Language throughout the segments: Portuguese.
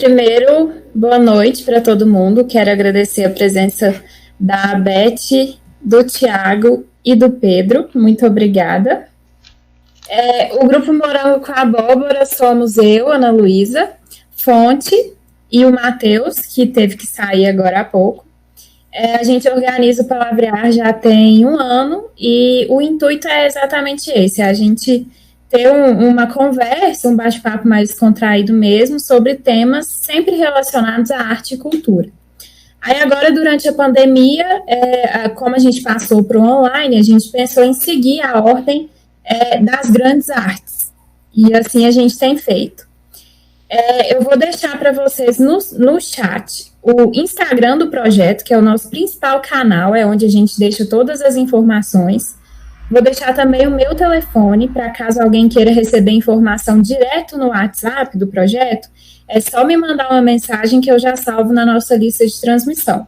Primeiro, boa noite para todo mundo. Quero agradecer a presença da Beth, do Tiago e do Pedro. Muito obrigada. O Grupo Morango com Abóbora somos eu, Ana Luísa, Fonte e o Matheus, que teve que sair agora há pouco. A gente organiza o Palavrear já tem um ano e o intuito é exatamente esse, a gente ter uma conversa, um bate-papo mais descontraído mesmo, sobre temas sempre relacionados à arte e cultura. Aí agora, durante a pandemia, como a gente passou para o online, a gente pensou em seguir a ordem das grandes artes. E assim a gente tem feito. Eu vou deixar para vocês no chat o Instagram do projeto, que é o nosso principal canal, é onde a gente deixa todas as informações. Vou deixar também o meu telefone, para caso alguém queira receber informação direto no WhatsApp do projeto, é só me mandar uma mensagem que eu já salvo na nossa lista de transmissão.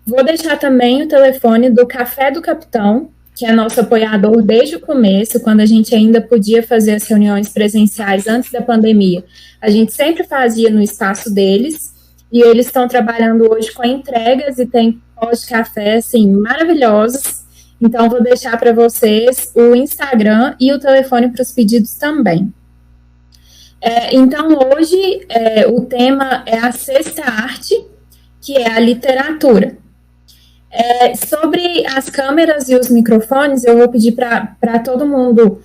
Vou deixar também o telefone do Café do Capitão, que é nosso apoiador desde o começo, quando a gente ainda podia fazer as reuniões presenciais antes da pandemia. A gente sempre fazia no espaço deles, e eles estão trabalhando hoje com entregas e tem pós de café, assim, maravilhosos. Então, vou deixar para vocês o Instagram e o telefone para os pedidos também. Então, hoje, o tema é a sexta arte, que é a literatura. Sobre as câmeras e os microfones, eu vou pedir para todo mundo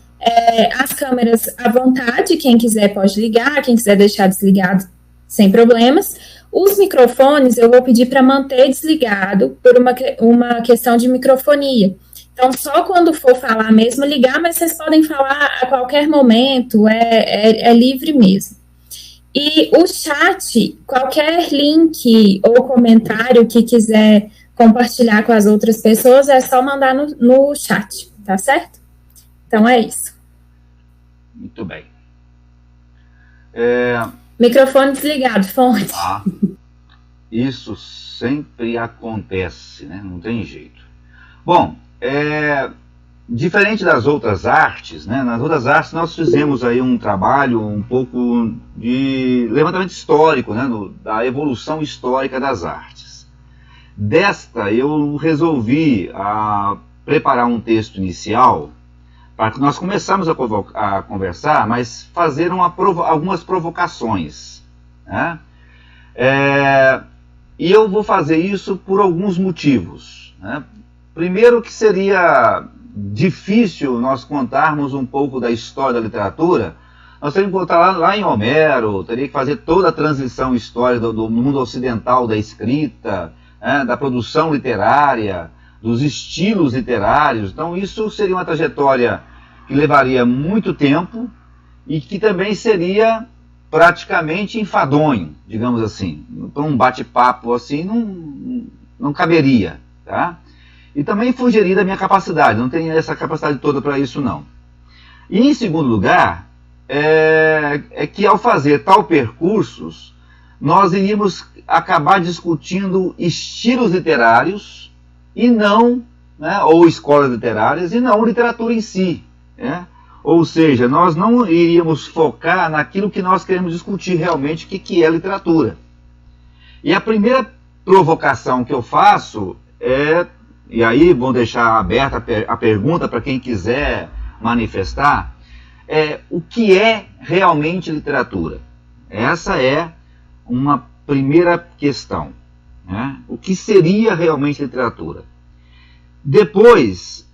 as câmeras à vontade, quem quiser pode ligar, quem quiser deixar desligado, sem problemas. Os microfones, eu vou pedir para manter desligado por uma questão de microfonia. Então, só quando for falar mesmo, ligar, mas vocês podem falar a qualquer momento, é livre mesmo. E o chat, qualquer link ou comentário que quiser compartilhar com as outras pessoas, é só mandar no chat, tá certo? Então, é isso. Muito bem. Microfone desligado, Fonte. Isso sempre acontece, né? Não tem jeito. Bom, diferente das outras artes, né? Nas outras artes nós fizemos aí um trabalho um pouco de levantamento histórico, né? Da evolução histórica das artes. Desta eu resolvi preparar um texto inicial para que nós começamos a conversar, mas fazer algumas provocações, né? E eu vou fazer isso por alguns motivos, né? Primeiro, que seria difícil nós contarmos um pouco da história da literatura. Nós teríamos que voltar lá em Homero, teria que fazer toda a transição histórica do mundo ocidental da escrita, né, da produção literária, dos estilos literários. Então isso seria uma trajetória que levaria muito tempo e que também seria praticamente enfadonho, digamos assim. Então um bate-papo assim não caberia, tá? E também fugiria da minha capacidade, não tenho essa capacidade toda para isso não. E em segundo lugar, que ao fazer tal percursos, nós iríamos acabar discutindo estilos literários e não, né, ou escolas literárias, e não literatura em si, né? Ou seja, nós não iríamos focar naquilo que nós queremos discutir realmente, o que é literatura. E a primeira provocação que eu faço e aí vou deixar aberta a pergunta para quem quiser manifestar, o que é realmente literatura? Essa é uma primeira questão, né? O que seria realmente literatura? Depois,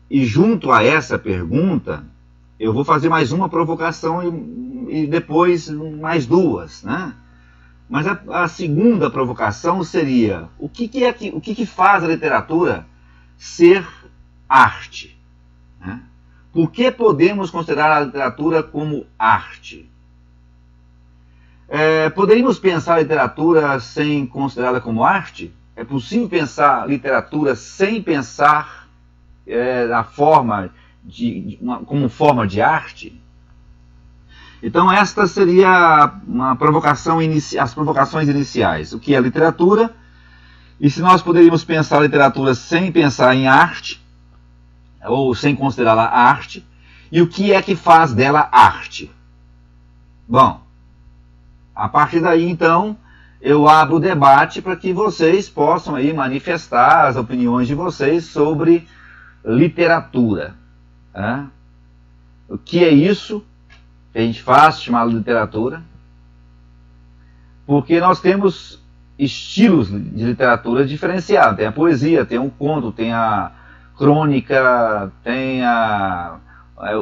e junto a essa pergunta, eu vou fazer mais uma provocação e depois mais duas, né? Mas a segunda provocação seria, o que faz a literatura ser arte? Né? Por que podemos considerar a literatura como arte? Poderíamos pensar a literatura sem considerá-la como arte? É possível pensar literatura sem pensar como forma de arte? Então esta seria as provocações iniciais. O que é literatura? E se nós poderíamos pensar a literatura sem pensar em arte, ou sem considerá-la arte, e o que é que faz dela arte? Bom, A partir daí, então, eu abro o debate para que vocês possam aí manifestar as opiniões de vocês sobre literatura. Né? O que é isso que a gente faz, chamado literatura? Porque nós temos estilos de literatura diferenciados. Tem a poesia, tem o conto, tem a crônica, tem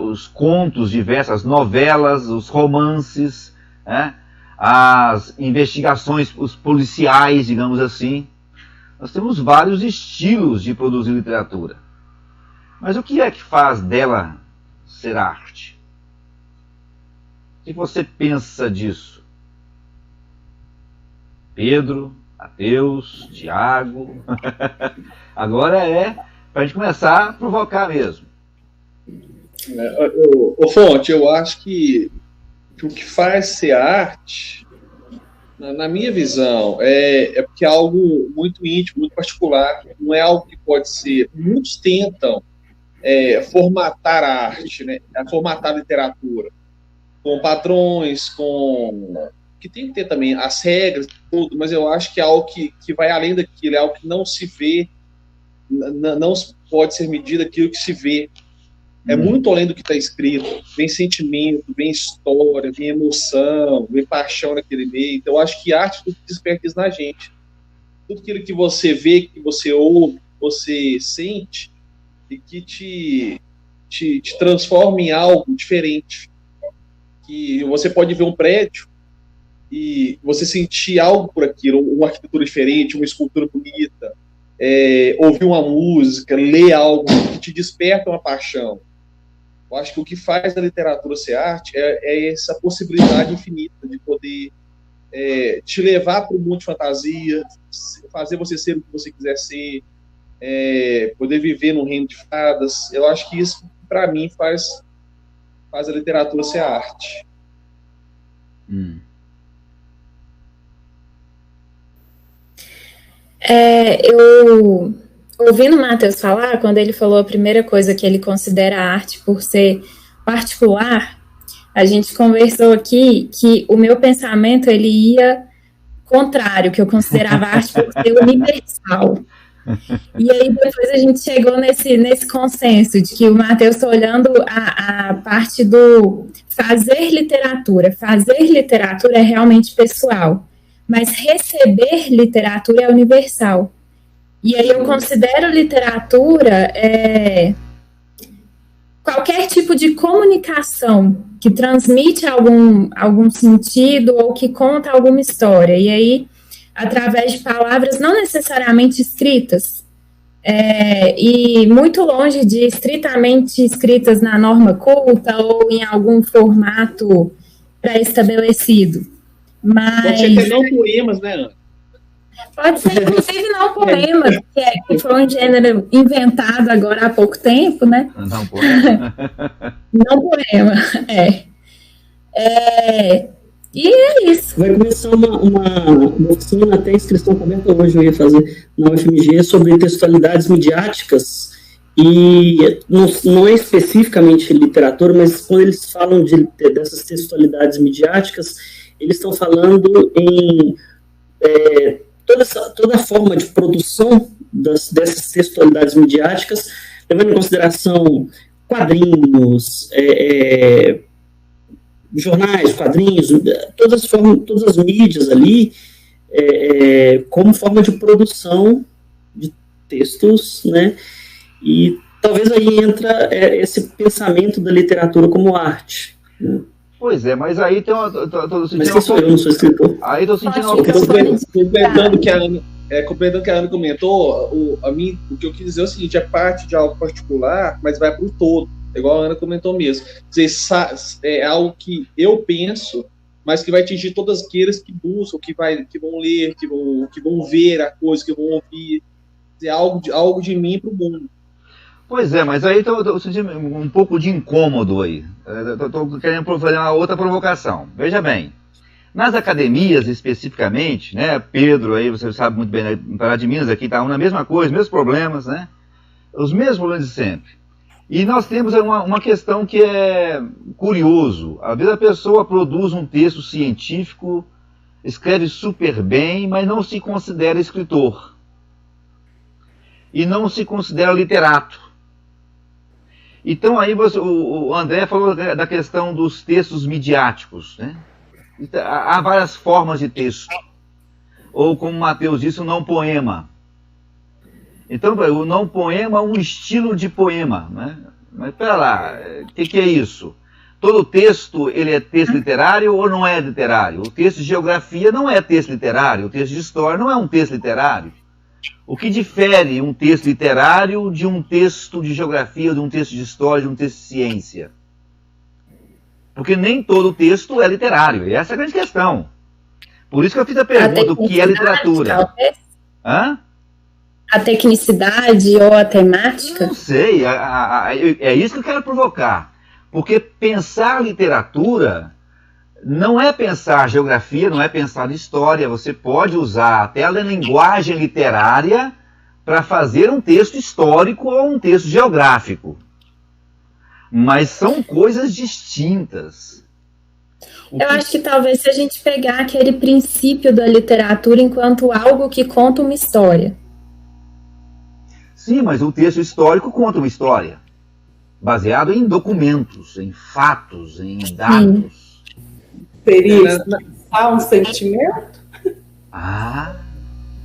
os contos diversos, as novelas, os romances, né? As investigações, os policiais, digamos assim. Nós temos vários estilos de produzir literatura. Mas o que é que faz dela ser arte? O que você pensa disso? Pedro, Mateus, Tiago. Agora é para a gente começar a provocar mesmo. Ô Fonte, eu acho que o que faz ser arte, na minha visão, é porque é algo muito íntimo, muito particular, não é algo que pode ser. Muitos tentam formatar a arte, né? Formatar a literatura, com padrões, que tem que ter também as regras, tudo, mas eu acho que é algo que vai além daquilo, é algo que não se vê, não pode ser medido aquilo que se vê. É muito além do que está escrito. Vem sentimento, vem história, vem emoção, vem paixão naquele meio. Então, eu acho que arte tudo desperta isso na gente. Tudo aquilo que você vê, que você ouve, que você sente, e que te transforma em algo diferente. Que você pode ver um prédio e você sentir algo por aquilo, uma arquitetura diferente, uma escultura bonita, ouvir uma música, ler algo que te desperta uma paixão. Eu acho que o que faz a literatura ser arte é essa possibilidade infinita de poder te levar para o mundo de fantasia, fazer você ser o que você quiser ser, poder viver num reino de fadas. Eu acho que isso, para mim, faz a literatura ser arte. Eu ouvindo o Mateus falar, quando ele falou a primeira coisa que ele considera a arte por ser particular, a gente conversou aqui que o meu pensamento ele ia contrário, que eu considerava a arte por ser universal. E aí depois a gente chegou nesse consenso de que o Mateus está olhando a parte do fazer literatura. Fazer literatura é realmente pessoal, mas receber literatura é universal. E aí eu considero literatura qualquer tipo de comunicação que transmite algum sentido ou que conta alguma história. E aí, através de palavras não necessariamente escritas, e muito longe de estritamente escritas na norma culta ou em algum formato pré-estabelecido. Mas... Pode ser até não poemas, né, Ana? Pode ser, inclusive, não poemas, que foi um gênero inventado agora há pouco tempo, né? Não poema. Não poema, E é isso. Vai começar uma oficina, até inscrição aberta hoje, eu ia fazer na UFMG, sobre textualidades midiáticas, e não é especificamente literatura, mas quando eles falam dessas textualidades midiáticas, eles estão falando em toda a forma de produção dessas textualidades midiáticas, levando em consideração quadrinhos, jornais, quadrinhos, todas as mídias ali, como forma de produção de textos, né? E talvez aí entra esse pensamento da literatura como arte, né? Pois é, mas aí tem mas quem sou eu, não sou escritor. Aí estou sentindo complementando que a Ana comentou, o que eu quis dizer é o seguinte: é parte de algo particular, mas vai para o todo, igual a Ana comentou mesmo. Quer dizer, é algo que eu penso, mas que vai atingir todas aqueles que buscam, que vão ler, que vão ver a coisa, que vão ouvir. É algo de mim para o mundo. Pois é, mas aí estou sentindo um pouco de incômodo aí. Estou querendo fazer uma outra provocação. Veja bem, nas academias especificamente, né, Pedro aí, você sabe muito bem, em Pará de Minas, aqui está na mesma coisa, mesmos problemas, né? Os mesmos problemas de sempre. E nós temos uma questão que é curioso. Às vezes a pessoa produz um texto científico escreve super bem, mas não se considera escritor. E não se considera literato. Então aí o André falou da questão dos textos midiáticos, né? Há várias formas de texto. Ou como o Mateus disse, o não poema. Então, o não poema é um estilo de poema, né? Mas espera lá, o que é isso? Todo texto, ele é texto literário ou não é literário? O texto de geografia não é texto literário, o texto de história não é um texto literário. O que difere um texto literário de um texto de geografia, de um texto de história, de um texto de ciência? Porque nem todo texto é literário, e essa é a grande questão. Por isso que eu fiz a pergunta, o que é literatura? Talvez? Hã? A tecnicidade ou a temática? Não sei, é isso que eu quero provocar. Porque pensar literatura não é pensar geografia, não é pensar história. Você pode usar até a linguagem literária para fazer um texto histórico ou um texto geográfico. Mas são coisas distintas. Eu acho que talvez se a gente pegar aquele princípio da literatura enquanto algo que conta uma história. Sim, mas o texto histórico conta uma história, baseado em documentos, em fatos, em dados. Seria expressar um sentimento? Ah.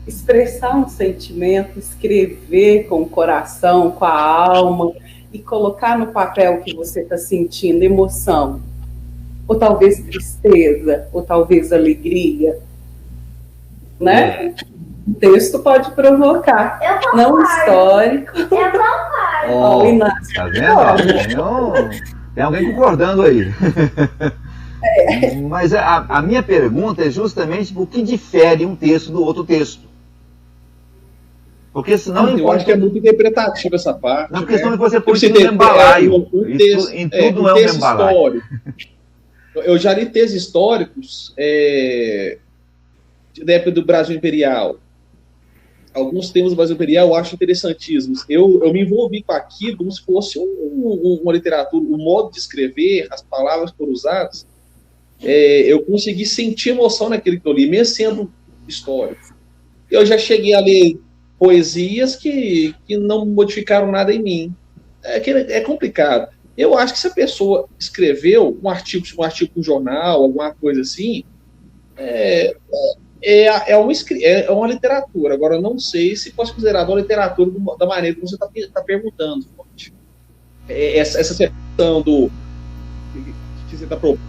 Expressar um sentimento, escrever com o coração, com a alma, e colocar no papel o que você está sentindo, emoção, ou talvez tristeza, ou talvez alegria, né? O texto pode provocar, não histórico. Tá vendo? Tem alguém concordando aí. Mas a minha pergunta é justamente o que difere um texto do outro texto. Porque senão... Eu acho que é muito interpretativo essa parte. Não, porque senão você põe tudo no embalaio. Em tudo não é um embalaio. Eu já li textos históricos da época do Brasil Imperial. Alguns temas do Brasil Imperial eu acho interessantíssimos. Eu me envolvi com aquilo como se fosse uma literatura, o modo de escrever, as palavras que foram usadas. Eu consegui sentir emoção naquele que eu li, mesmo sendo histórico. Eu já cheguei a ler poesias que não modificaram nada em mim. É complicado. Eu acho que se a pessoa escreveu um artigo no jornal, alguma coisa assim, é uma literatura. Agora, eu não sei se pode considerar uma literatura da maneira como você está perguntando. Essa questão do que você está propondo,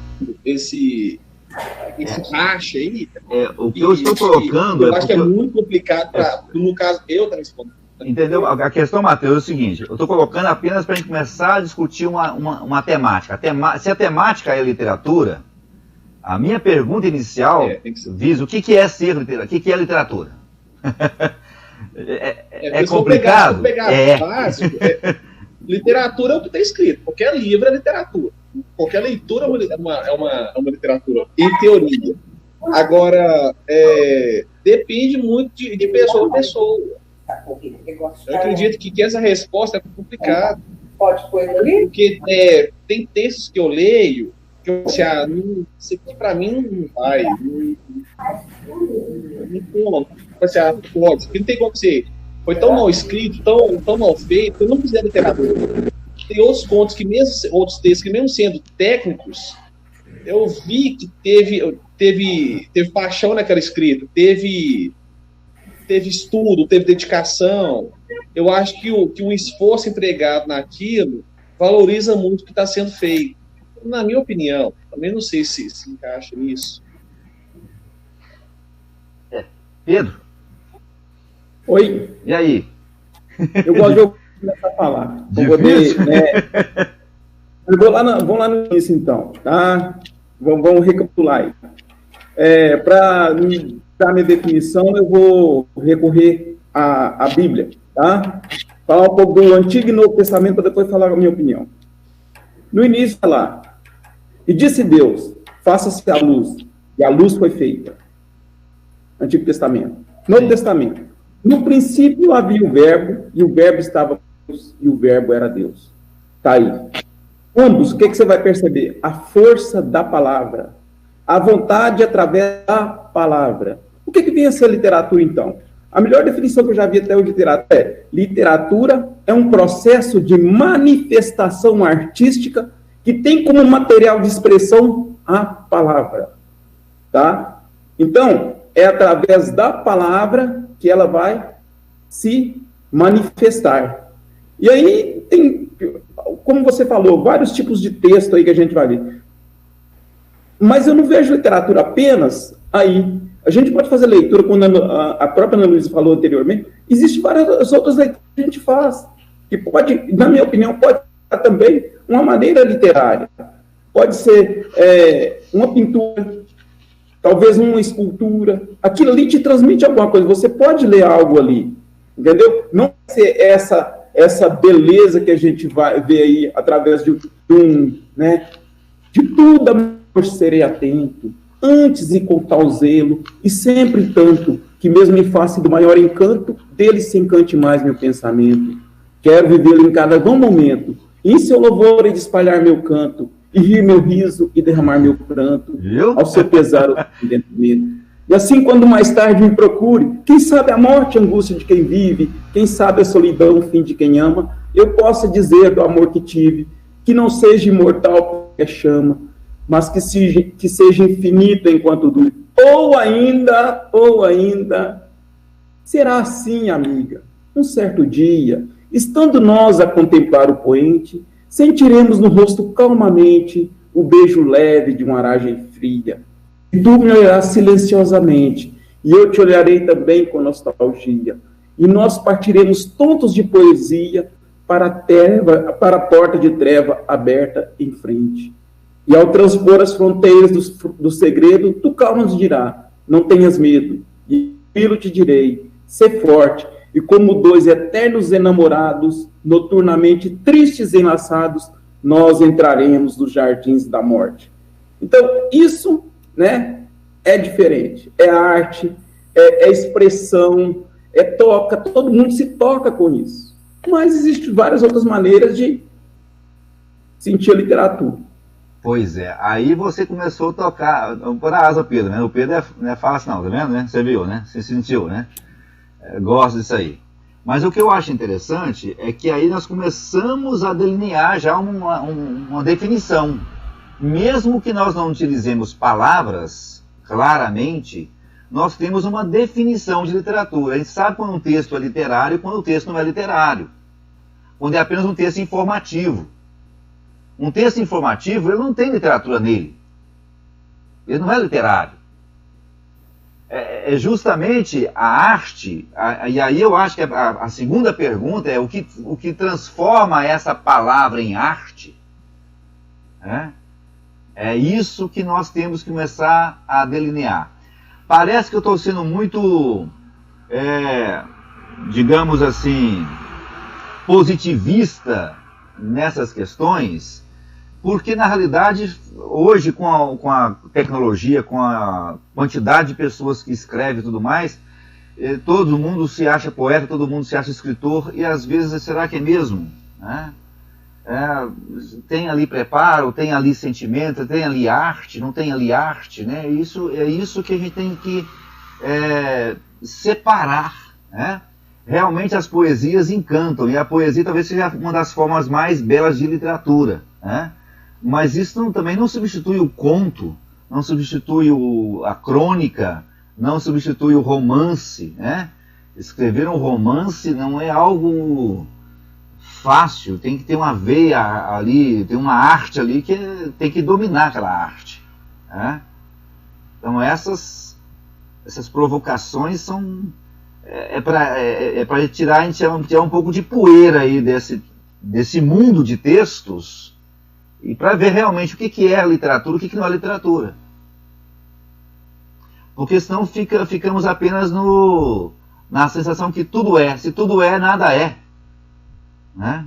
esse racha aí. O que eu estou colocando... Eu acho que é muito complicado no caso, eu estou respondendo. Entendeu? A questão, Mateus, é o seguinte: eu estou colocando apenas para a gente começar a discutir uma temática. Se a temática é literatura, a minha pergunta inicial visa o que é ser literatura, o que é literatura. É complicado? Básico, literatura é o que está escrito. Qualquer livro é literatura. Qualquer leitura é uma literatura, em teoria. Agora, depende muito de pessoa a pessoa. Eu acredito que essa resposta é complicada. Pode pôr ali? Porque tem textos que eu leio que eu assim, isso aqui para mim não vai. Não tem como ser. Foi tão mal escrito, tão mal feito, eu não fizer literatura. Tem outros contos outros textos que, mesmo sendo técnicos, eu vi que teve paixão naquela escrita, teve estudo, teve dedicação. Eu acho que um esforço empregado naquilo valoriza muito o que está sendo feito. Na minha opinião, também não sei se encaixa nisso. Pedro? Oi. E aí? Eu gosto de começar a falar. Vamos lá no início, então. Tá? Vamos recapitular aí. Para dar minha definição, eu vou recorrer à Bíblia, tá? Falar um pouco do Antigo e Novo Testamento para depois falar a minha opinião. No início, lá, e disse Deus, faça-se a luz, e a luz foi feita. Antigo Testamento. Novo Testamento. No princípio havia o Verbo, e o Verbo estava com Deus, e o Verbo era Deus. Tá aí. Ambos, o que você vai perceber? A força da palavra, a vontade através da palavra. O que vem a ser literatura, então? A melhor definição que eu já vi até hoje de literatura é um processo de manifestação artística que tem como material de expressão a palavra. Tá? Então, é através da palavra que ela vai se manifestar. E aí tem, como você falou, vários tipos de texto aí que a gente vai ler. Mas eu não vejo literatura apenas aí. A gente pode fazer leitura, como a própria Ana Luísa falou anteriormente, existem várias outras leituras que a gente faz, que pode, na minha opinião, pode ser também uma maneira literária. Pode ser uma pintura, talvez uma escultura. Aquilo ali te transmite alguma coisa, você pode ler algo ali, entendeu? Não ser essa beleza que a gente vai ver aí através de tudo, amor, serei atento, antes de contar o zelo, e sempre tanto, que mesmo em face do maior encanto, dele se encante mais meu pensamento. Quero vivê-lo em cada bom momento, em seu louvor e de espalhar meu canto, e rir meu riso e derramar meu pranto, ao seu pesar o entendimento. E assim, quando mais tarde me procure, quem sabe a morte, a angústia de quem vive, quem sabe a solidão, o fim de quem ama, eu possa dizer do amor que tive, que não seja imortal porque chama, mas que seja infinito enquanto dure. Ou ainda, será assim, amiga. Um certo dia, estando nós a contemplar o poente, sentiremos no rosto calmamente o beijo leve de uma aragem fria. E tu me olharás silenciosamente, e eu te olharei também com nostalgia. E nós partiremos tontos de poesia para a porta de treva aberta em frente. E ao transpor as fronteiras do segredo, tu calma nos dirá, não tenhas medo. E eu te direi, sê forte, e como dois eternos enamorados, noturnamente tristes enlaçados, nós entraremos nos jardins da morte. Então, isso, né, é diferente. É arte, é expressão, é toca, todo mundo se toca com isso. Mas existem várias outras maneiras de sentir a literatura. Pois é, aí você começou a tocar, por a asa Pedro, né? O Pedro não é fácil não, tá vendo, né? Você viu, né? Você sentiu, né? Gosto disso aí. Mas o que eu acho interessante é que aí nós começamos a delinear já uma definição. Mesmo que nós não utilizemos palavras claramente, nós temos uma definição de literatura. A gente sabe quando um texto é literário e quando o texto não é literário. Quando é apenas um texto informativo. Um texto informativo, ele não tem literatura nele. Ele não é literário. É justamente a arte, e aí eu acho que a segunda pergunta é o que transforma essa palavra em arte. É isso que nós temos que começar a delinear. Parece que eu estou sendo muito, digamos assim, positivista nessas questões, porque na realidade hoje com a tecnologia, com a quantidade de pessoas que escrevem e tudo mais, todo mundo se acha poeta, todo mundo se acha escritor, e às vezes será que é mesmo? Né? Tem ali preparo, tem ali sentimento, tem ali arte, não tem ali arte, né? É isso que a gente tem que separar, né? Realmente as poesias encantam, e a poesia talvez seja uma das formas mais belas de literatura, né? Mas isso também não substitui o conto, não substitui a crônica, não substitui o romance, né? Escrever um romance não é algo fácil, tem que ter uma veia ali, tem uma arte ali que tem que dominar aquela arte, né? Então essas provocações são para tirar um pouco de poeira aí desse mundo de textos, e para ver realmente o que é a literatura, o que não é literatura. Porque senão ficamos apenas na sensação que tudo é. Se tudo é, nada é. Né?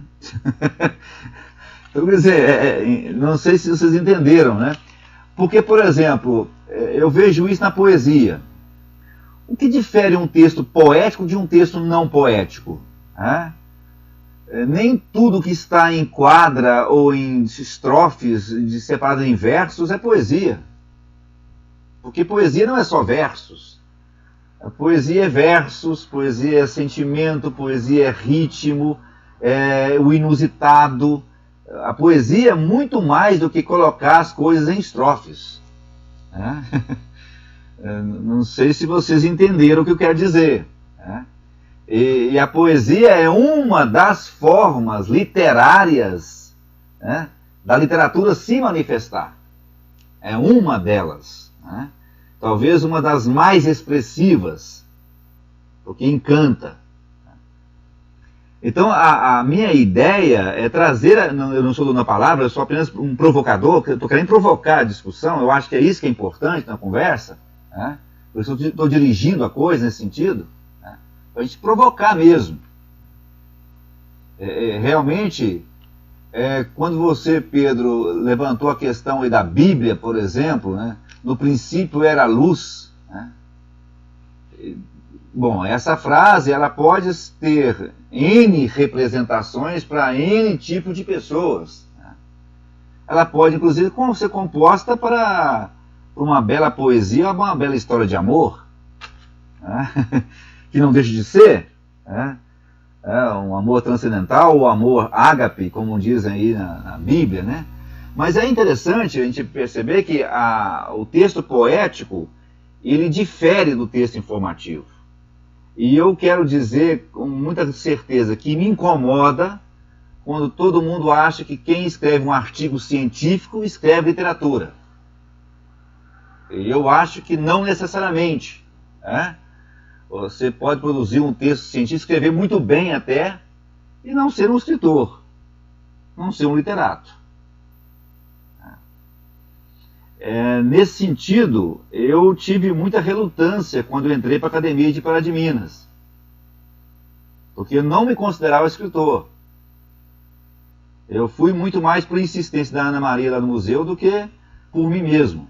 Então, quer dizer, não sei se vocês entenderam, né? Porque, por exemplo, eu vejo isso na poesia. O que difere um texto poético de um texto não poético? Né? Nem tudo que está em quadra ou em estrofes separadas em versos é poesia. Porque poesia não é só versos. A poesia é versos, poesia é sentimento, poesia é ritmo, é o inusitado. A poesia é muito mais do que colocar as coisas em estrofes. Né? Não sei se vocês entenderam o que eu quero dizer. Né? E a poesia é uma das formas literárias, né, da literatura se manifestar. É uma delas. Né? Talvez uma das mais expressivas, porque encanta. Então, a minha ideia é trazer, eu não sou dono da palavra, eu sou apenas um provocador, eu estou querendo provocar a discussão, eu acho que é isso que é importante na conversa, né? Por isso eu estou dirigindo a coisa nesse sentido, né? Para a gente provocar mesmo. Realmente, quando você, Pedro, levantou a questão aí da Bíblia, por exemplo, né? No princípio era a luz, né? Bom, essa frase ela pode ter N representações para N tipo de pessoas. Né? Ela pode, inclusive, ser composta para uma bela poesia, uma bela história de amor, né? Que não deixa de ser, né? Um amor transcendental, o amor ágape, como dizem aí na Bíblia. Né? Mas é interessante a gente perceber que o texto poético ele difere do texto informativo. E eu quero dizer com muita certeza que me incomoda quando todo mundo acha que quem escreve um artigo científico escreve literatura. E eu acho que não necessariamente. Né? Você pode produzir um texto científico, escrever muito bem até, e não ser um escritor, não ser um literato. Nesse sentido, eu tive muita relutância quando eu entrei para a Academia de Pará de Minas, porque eu não me considerava escritor. Eu fui muito mais por insistência da Ana Maria lá no museu do que por mim mesmo.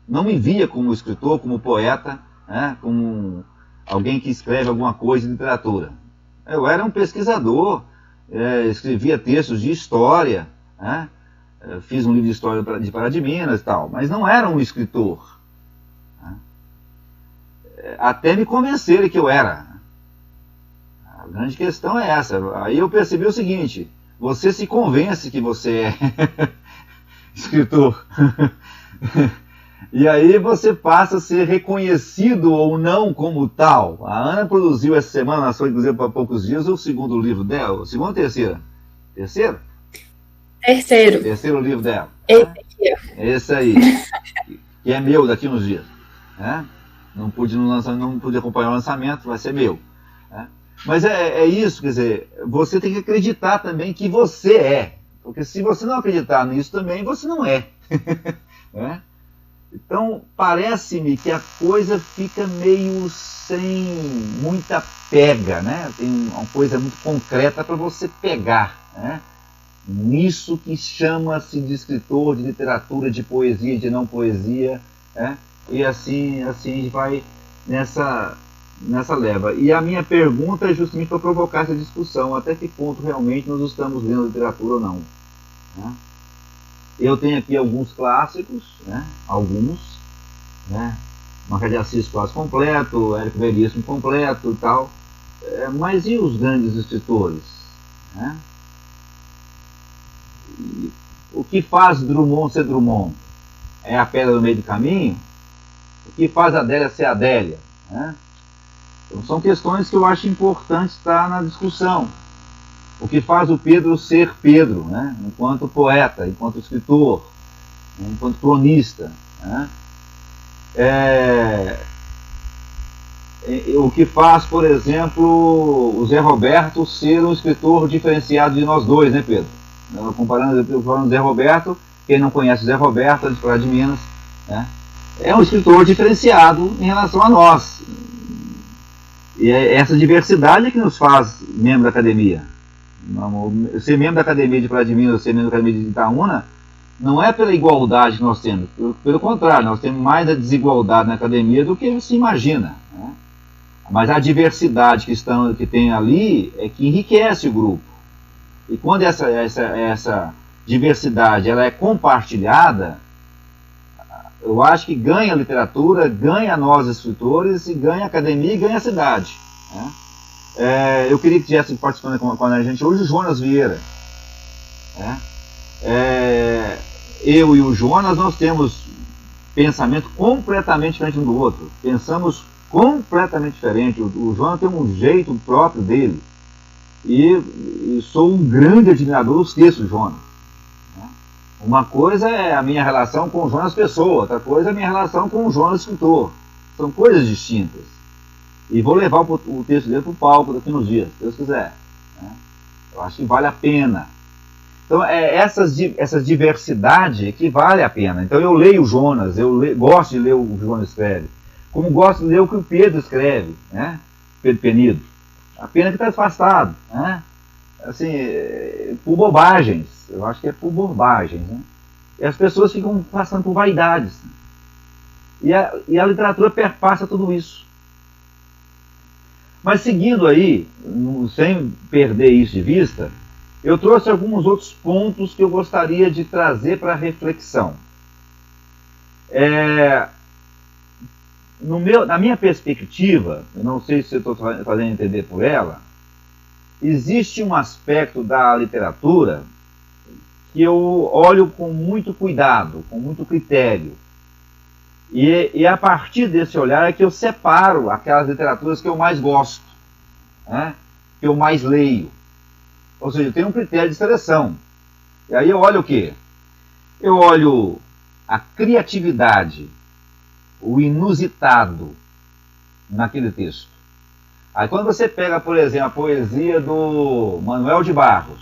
Não me via como escritor, como poeta, né, como alguém que escreve alguma coisa de literatura. Eu era um pesquisador, escrevia textos de história, né, fiz um livro de história de Pará de Minas e tal, mas não era um escritor. Né? Até me convencerem que eu era. A grande questão é essa. Aí eu percebi o seguinte: você se convence que você é escritor. E aí você passa a ser reconhecido ou não como tal. A Ana produziu essa semana, lançou inclusive para poucos dias, o segundo livro dela. Segundo ou terceiro? Terceiro? Terceiro. Terceiro livro dela. Esse aqui, ó. Esse aí. Que é meu daqui uns dias. Né? Não pude acompanhar o lançamento, vai ser meu. Né? Mas é isso, quer dizer, você tem que acreditar também que você é. Porque se você não acreditar nisso também, você não é. Né? Então, parece-me que a coisa fica meio sem muita pega, né? Tem uma coisa muito concreta para você pegar, né? Nisso que chama-se de escritor, de literatura, de poesia, de não poesia, né? E assim a gente vai nessa leva. E a minha pergunta é justamente para provocar essa discussão, até que ponto realmente nós estamos lendo literatura ou não. Né? Eu tenho aqui alguns clássicos, né? Alguns, né? Machado de Assis quase completo, Érico Veríssimo completo e tal, mas e os grandes escritores? Né? E o que faz Drummond ser Drummond? É a pedra no meio do caminho? O que faz Adélia ser Adélia? Né? Então são questões que eu acho importante estar na discussão. O que faz o Pedro ser Pedro, né? Enquanto poeta, enquanto escritor, né? Enquanto cronista. Né? O que faz, por exemplo, o Zé Roberto ser um escritor diferenciado de nós dois, né, Pedro? Comparando o Zé Roberto, quem não conhece o Zé Roberto, de Pará de Minas, né? É um escritor diferenciado em relação a nós. E é essa diversidade que nos faz membro da academia. Ser membro da Academia de Pará de Minas, ser membro da Academia de Itaúna, não é pela igualdade que nós temos. Pelo contrário, nós temos mais a desigualdade na academia do que se imagina. Né? Mas a diversidade que tem ali é que enriquece o grupo. E quando essa diversidade ela é compartilhada, Eu acho que ganha a literatura, ganha nós escritores, e ganha a academia e ganha a cidade. Né? Eu queria que tivesse participando com a gente hoje o Jonas Vieira. Né? Eu e o Jonas, nós temos pensamento completamente diferente um do outro. Pensamos completamente diferente. O Jonas tem um jeito próprio dele. E sou um grande admirador dos textos do Jonas. Né? Uma coisa é a minha relação com o Jonas pessoa, outra coisa é a minha relação com o Jonas escritor. São coisas distintas. E vou levar o texto dele para o palco daqui nos dias, se Deus quiser. Né? Eu acho que vale a pena. Então, essa diversidade que vale a pena. Então, eu leio o Jonas, gosto de ler o que o Jonas escreve, como gosto de ler o que o Pedro escreve, né? Pedro Penido. A pena que está afastado, né? Assim, por bobagens. Eu acho que é por bobagens, né? E as pessoas ficam passando por vaidades. E a literatura perpassa tudo isso. Mas seguindo aí, sem perder isso de vista, eu trouxe alguns outros pontos que eu gostaria de trazer para reflexão. Na minha perspectiva, eu não sei se eu estou fazendo entender por ela, existe um aspecto da literatura que eu olho com muito cuidado, com muito critério. E a partir desse olhar é que eu separo aquelas literaturas que eu mais gosto, né? Que eu mais leio. Ou seja, eu tenho um critério de seleção. E aí eu olho o quê? Eu olho a criatividade, o inusitado naquele texto. Aí quando você pega, por exemplo, a poesia do Manuel de Barros,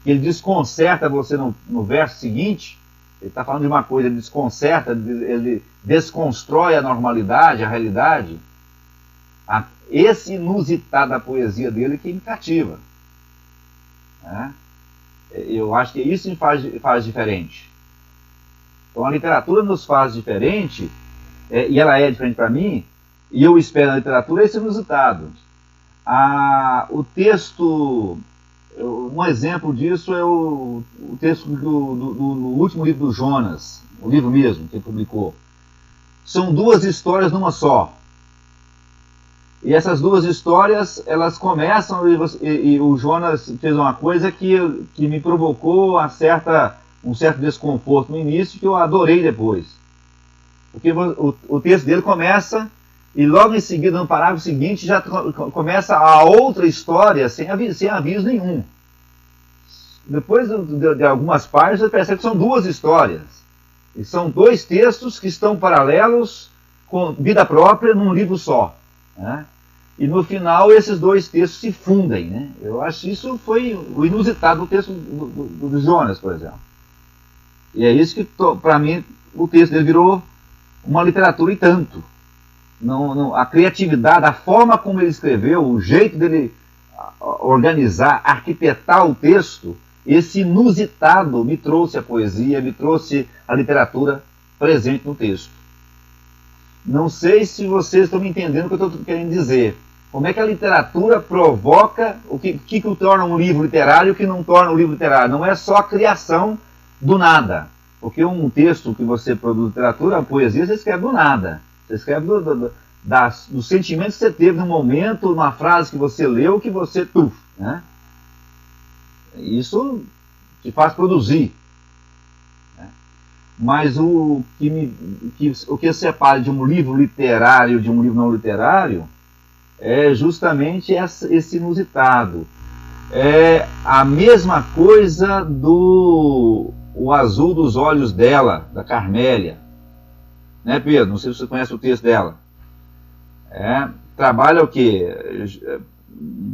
ele desconcerta você no verso seguinte, ele está falando de uma coisa, ele desconcerta, ele desconstrói a normalidade, a realidade. Esse inusitado da poesia dele que me cativa. Né? Eu acho que isso faz diferente. Então a literatura nos faz diferente, e ela é diferente para mim, e eu espero na literatura esse inusitado. O texto, um exemplo disso é o texto do último livro do Jonas, o livro mesmo que ele publicou. São duas histórias numa só. E essas duas histórias, elas começam, e o Jonas fez uma coisa que me provocou um certo desconforto no início, que eu adorei depois. Porque o texto dele começa, e logo em seguida, no parágrafo seguinte, já começa a outra história, sem aviso nenhum. Depois de algumas páginas, você percebe que são duas histórias. E são dois textos que estão paralelos, com vida própria, num livro só. Né? E no final esses dois textos se fundem. Né? Eu acho que isso foi o inusitado do texto do Jonas, por exemplo. E é isso que, para mim, o texto dele virou uma literatura e tanto. A criatividade, a forma como ele escreveu, o jeito dele organizar, arquitetar o texto, esse inusitado me trouxe a poesia, me trouxe a literatura presente no texto. Não sei se vocês estão me entendendo o que eu estou querendo dizer. Como é que a literatura provoca, o que torna um livro literário e o que não torna um livro literário? Não é só a criação do nada. Porque um texto que você produz literatura, a poesia, você escreve do nada. Você escreve do sentimento que você teve no momento, uma frase que você leu, que você... né? Isso te faz produzir. Mas o que separa de um livro literário de um livro não literário é justamente esse inusitado. É a mesma coisa do O Azul dos Olhos Dela, da Carmélia. Né, Pedro? Não sei se você conhece o texto dela. Trabalha o quê?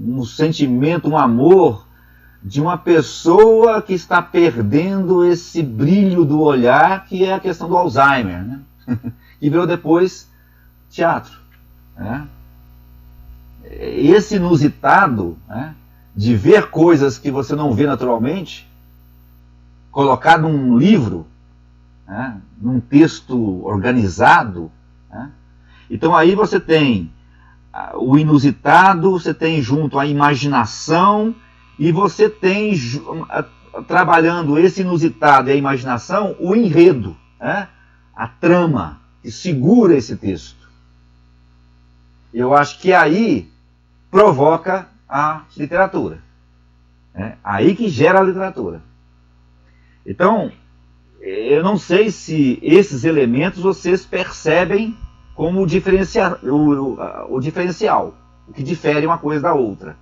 Um sentimento, um amor de uma pessoa que está perdendo esse brilho do olhar, que é a questão do Alzheimer, né? Que virou depois teatro. Né? Esse inusitado, né, de ver coisas que você não vê naturalmente, colocar num livro, né, num texto organizado. Né? Então aí você tem o inusitado, você tem junto a imaginação, e você tem, trabalhando esse inusitado e a imaginação, o enredo. Né? a trama que segura esse texto. Eu acho que aí provoca a literatura. Aí que gera a literatura. Então, eu não sei se esses elementos vocês percebem como o diferencial, o que difere uma coisa da outra.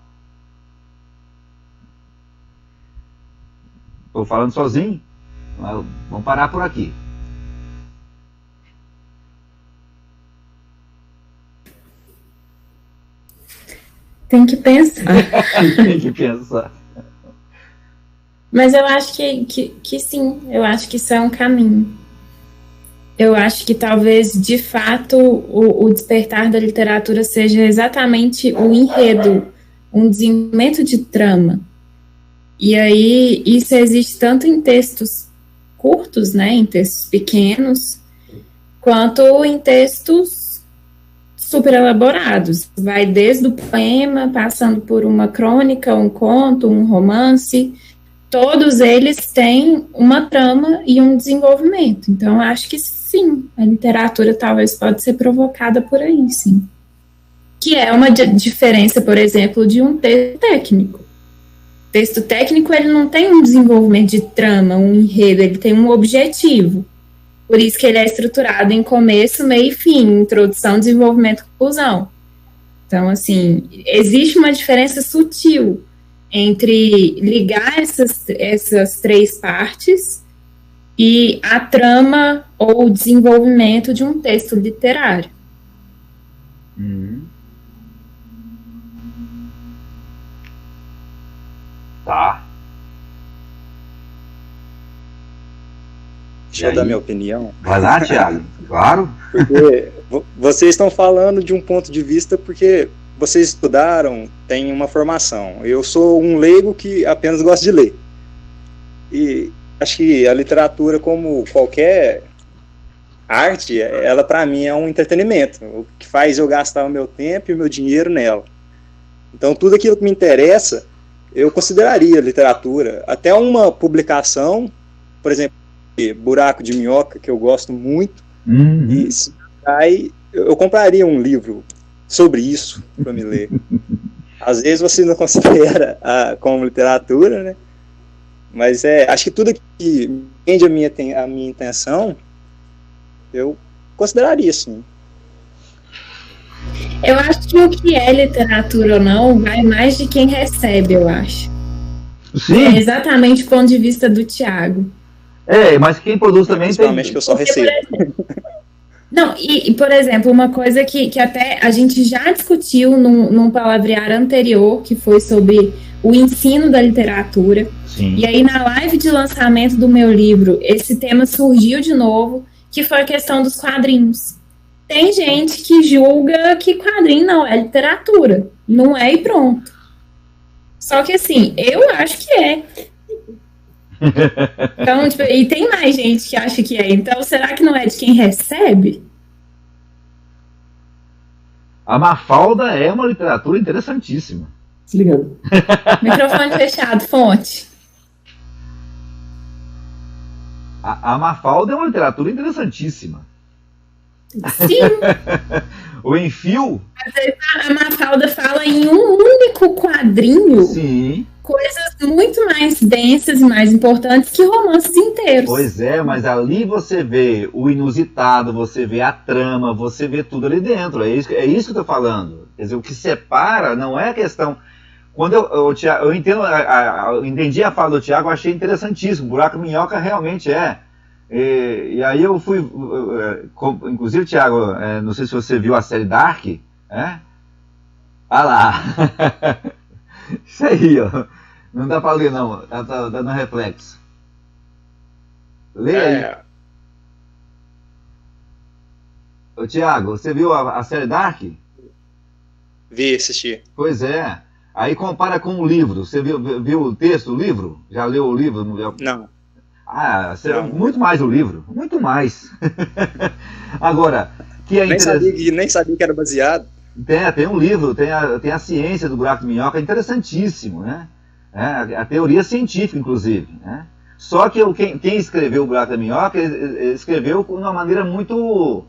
Estou falando sozinho? Vamos parar por aqui. Tem que pensar. Tem que pensar. Mas eu acho que sim, eu acho que isso é um caminho. Eu acho que talvez, de fato, o despertar da literatura seja exatamente o enredo, um desenvolvimento de trama. E aí, isso existe tanto em textos curtos, né, em textos pequenos, quanto em textos super elaborados. Vai desde o poema, passando por uma crônica, um conto, um romance. Todos eles têm uma trama e um desenvolvimento. Então, eu acho que sim, a literatura talvez pode ser provocada por aí, sim. Que é uma diferença, por exemplo, de um texto técnico. O texto técnico, ele não tem um desenvolvimento de trama, um enredo, ele tem um objetivo. Por isso que ele é estruturado em começo, meio e fim, introdução, desenvolvimento, conclusão. Então, assim, existe uma diferença sutil entre ligar essas três partes e a trama ou o desenvolvimento de um texto literário. Tá. Deixa eu dar minha opinião. Vai lá, Thiago. Claro. Porque vocês estão falando de um ponto de vista porque vocês estudaram, têm uma formação. Eu sou um leigo que apenas gosta de ler. E acho que a literatura, como qualquer arte, ela para mim é um entretenimento, o que faz eu gastar o meu tempo e o meu dinheiro nela. Então tudo aquilo que me interessa, eu consideraria literatura. Até uma publicação, por exemplo, Buraco de Minhoca, que eu gosto muito, e aí eu compraria um livro sobre isso para me ler. Às vezes você não considera como literatura, né? Mas acho que tudo que entende a minha intenção, eu consideraria, sim. Eu acho que o que é literatura ou não vai mais de quem recebe, eu acho. Sim. É exatamente o ponto de vista do Tiago. Mas quem produz também principalmente tem... que eu só recebo. Não, e por exemplo, uma coisa que até a gente já discutiu num palavrear anterior, que foi sobre o ensino da literatura. Sim. E aí, na live de lançamento do meu livro, esse tema surgiu de novo, que foi a questão dos quadrinhos. Tem gente que julga que quadrinho não é literatura. Não é e pronto. Só que assim, eu acho que é. Então, tipo, e tem mais gente que acha que é. Então, será que não é de quem recebe? A Mafalda é uma literatura interessantíssima. Desligando. Microfone fechado, fonte. A Mafalda é uma literatura interessantíssima. Sim. O Enfio. Às vezes a Mafalda fala em um único quadrinho. Sim. Coisas muito mais densas e mais importantes que romances inteiros. Pois é, mas ali você vê o inusitado, você vê a trama, você vê tudo ali dentro. É isso que eu estou falando. Quer dizer, o que separa não é a questão... Quando eu entendi a fala do Tiago, eu achei interessantíssimo. Buraco Minhoca realmente é. E aí eu fui... Inclusive, Tiago, não sei se você viu a série Dark. Ah lá. Isso aí, ó. Não dá pra ler, não. Tá dando reflexo. Lê aí. Ô, Tiago, você viu a série Dark? Vi, assisti. Pois é. Aí compara com o livro. Você viu o texto, o livro? Já leu o livro? Não. Muito mais o livro. Muito mais. Agora, que é nem sabia que era baseado. Tem um livro, tem a ciência do buraco de minhoca, é interessantíssimo, né? A teoria científica, inclusive, né? Só que quem escreveu o Buraco da Minhoca, ele escreveu de uma maneira muito...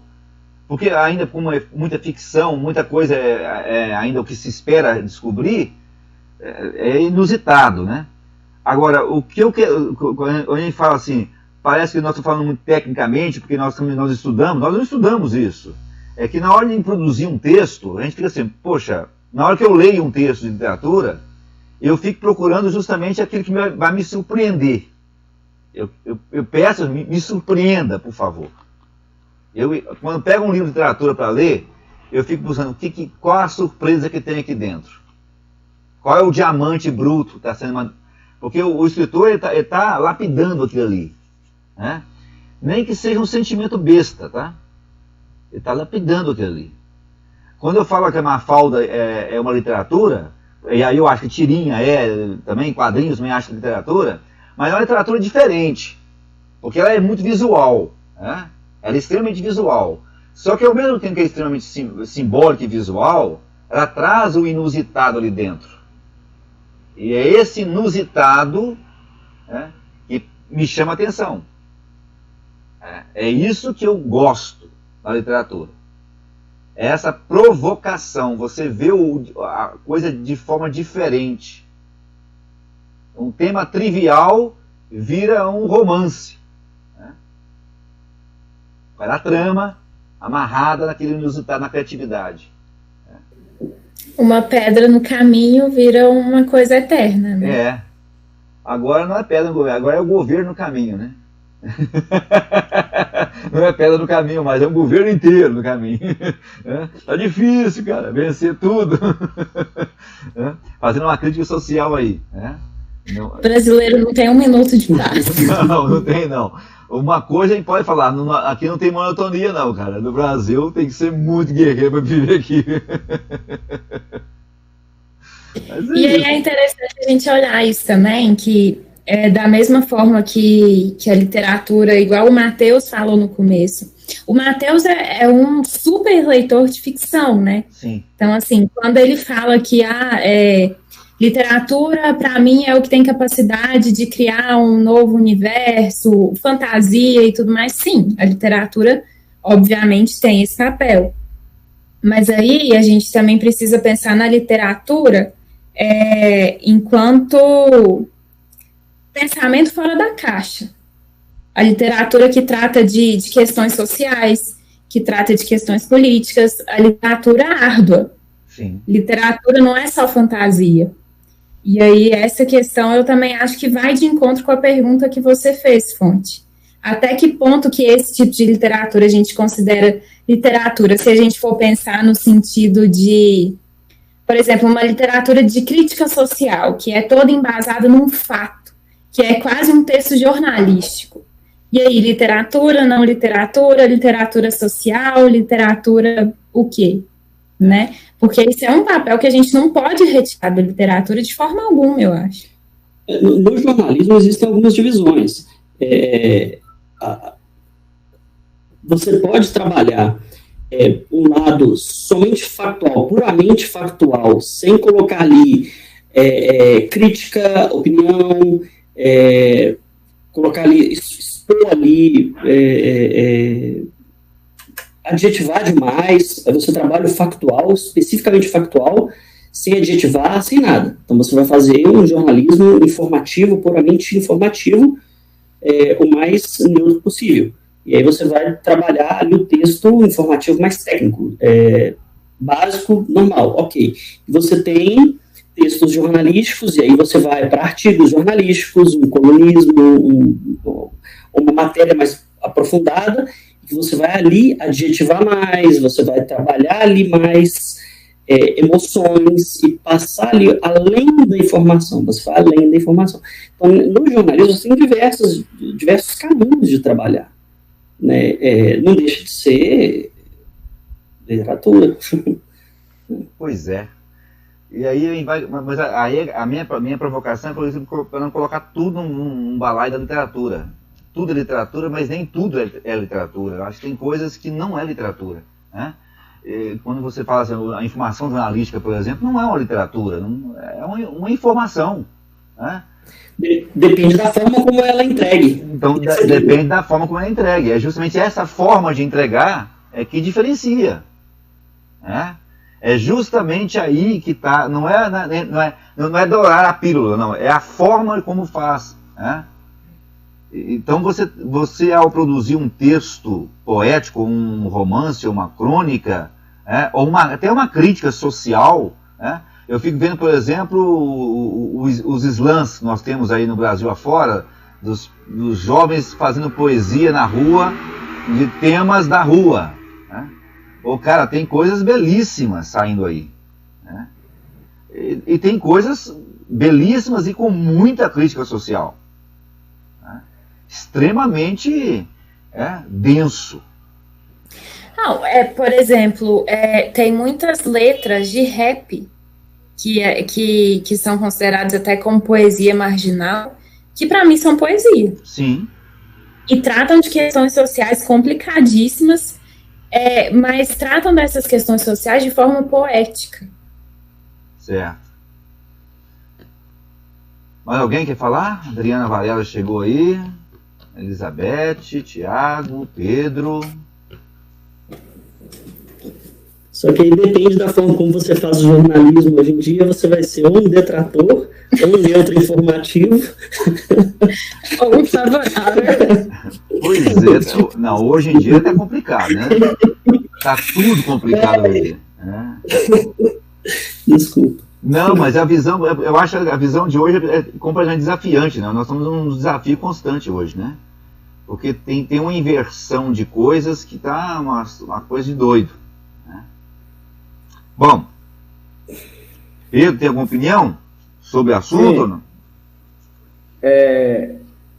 Porque ainda como é muita ficção, muita coisa ainda o que se espera descobrir, é inusitado, né? Agora, o que eu quero... Quando a gente fala assim, parece que nós estamos falando muito tecnicamente, porque nós estudamos, nós não estudamos isso. É que na hora de produzir um texto, a gente fica assim, poxa, na hora que eu leio um texto de literatura, eu fico procurando justamente aquilo que vai me surpreender. Eu peço, me surpreenda, por favor. Quando eu pego um livro de literatura para ler, eu fico buscando qual a surpresa que tem aqui dentro. Qual é o diamante bruto que está sendo... Porque o escritor está lapidando aquilo ali. Né? Nem que seja um sentimento besta, tá? Ele está lapidando aquilo ali. Quando eu falo que a Mafalda é uma literatura, e aí eu acho que tirinha também, quadrinhos também acho que é literatura, mas é uma literatura diferente, porque ela é muito visual, né? Ela é extremamente visual. Só que ao mesmo tempo que é extremamente simbólica e visual, ela traz o inusitado ali dentro. E é esse inusitado, né, que me chama a atenção. É isso que eu gosto da literatura. É essa provocação, você vê a coisa de forma diferente. Um tema trivial vira um romance. Né? Vai na trama, amarrada naquele inusitado, na criatividade. Uma pedra no caminho vira uma coisa eterna, né? Agora não é pedra no governo, agora é o governo no caminho, né? Não é pedra no caminho, mas é um governo inteiro no caminho. Tá difícil, cara, vencer tudo. Fazendo uma crítica social aí. O brasileiro não tem um minuto de paz. Não tem não. Uma coisa a gente pode falar, aqui não tem monotonia não, cara. No Brasil tem que ser muito guerreiro para viver aqui. E aí é interessante a gente olhar isso também, que da mesma forma que a literatura, igual o Matheus falou no começo, o Matheus é um super leitor de ficção, né? Sim. Então, assim, quando ele fala que literatura, para mim, é o que tem capacidade de criar um novo universo, fantasia e tudo mais. Sim, a literatura, obviamente, tem esse papel. Mas aí a gente também precisa pensar na literatura enquanto pensamento fora da caixa. A literatura que trata de questões sociais, que trata de questões políticas, a literatura árdua. Sim. Literatura não é só fantasia. E aí, essa questão eu também acho que vai de encontro com a pergunta que você fez, Fonte. Até que ponto que esse tipo de literatura a gente considera literatura, se a gente for pensar no sentido de, por exemplo, uma literatura de crítica social, que é toda embasada num fato, que é quase um texto jornalístico. E aí, literatura, não literatura, literatura social, literatura o quê? Né? Porque isso é um papel que a gente não pode retirar da literatura de forma alguma, eu acho. No jornalismo existem algumas divisões. Você pode trabalhar um lado somente factual, puramente factual, sem colocar ali crítica, opinião, colocar ali, expor ali, adjetivar demais. Você trabalha o factual, especificamente factual, sem adjetivar, sem nada. Então você vai fazer um jornalismo informativo, puramente informativo, o mais neutro possível. E aí você vai trabalhar ali o texto informativo mais técnico, básico, normal, ok. Você tem textos jornalísticos, e aí você vai para artigos jornalísticos, um colunismo, uma matéria mais aprofundada, que você vai ali adjetivar mais, você vai trabalhar ali mais emoções e passar ali além da informação, você vai além da informação. Então, no jornalismo, você tem diversos caminhos de trabalhar. Né? Não deixa de ser literatura. Pois é. E aí, mas aí a minha provocação é, por exemplo, para não colocar tudo num balaio da literatura. Tudo é literatura, mas nem tudo é literatura. Eu acho que tem coisas que não é literatura. Né? Quando você fala assim, a informação jornalística, por exemplo, não é uma literatura, é uma informação. Né? Depende da forma como ela é entregue. Então, depende da forma como ela é entregue. É justamente essa forma de entregar que diferencia. Né? É justamente aí que está. Não é dourar a pílula, não. É a forma como faz. Né? Então, você, ao produzir um texto poético, um romance, uma crônica, ou até uma crítica social, eu fico vendo, por exemplo, os slams que nós temos aí no Brasil afora, dos jovens fazendo poesia na rua, de temas da rua. Né? Pô, cara, tem coisas belíssimas saindo aí. Né? E tem coisas belíssimas e com muita crítica social. Né? Extremamente denso. Não, por exemplo, tem muitas letras de rap que são consideradas até como poesia marginal, que para mim são poesia. Sim. E tratam de questões sociais complicadíssimas, mas tratam dessas questões sociais de forma poética. Certo. Mais alguém quer falar? Adriana Varela chegou aí. Elizabeth, Tiago, Pedro. Só que aí depende da forma como você faz o jornalismo. Hoje em dia você vai ser ou um detrator, ou um neutro informativo. Ou um favorável. Pois é. Não, hoje em dia tá complicado, né? Tá tudo complicado hoje. Né? Desculpa. Não, mas eu acho que a visão de hoje é completamente desafiante, né? Nós estamos num desafio constante hoje, né? Porque tem uma inversão de coisas que tá uma coisa de doido. Né? Bom, Pedro, tem alguma opinião sobre o assunto? Ou não?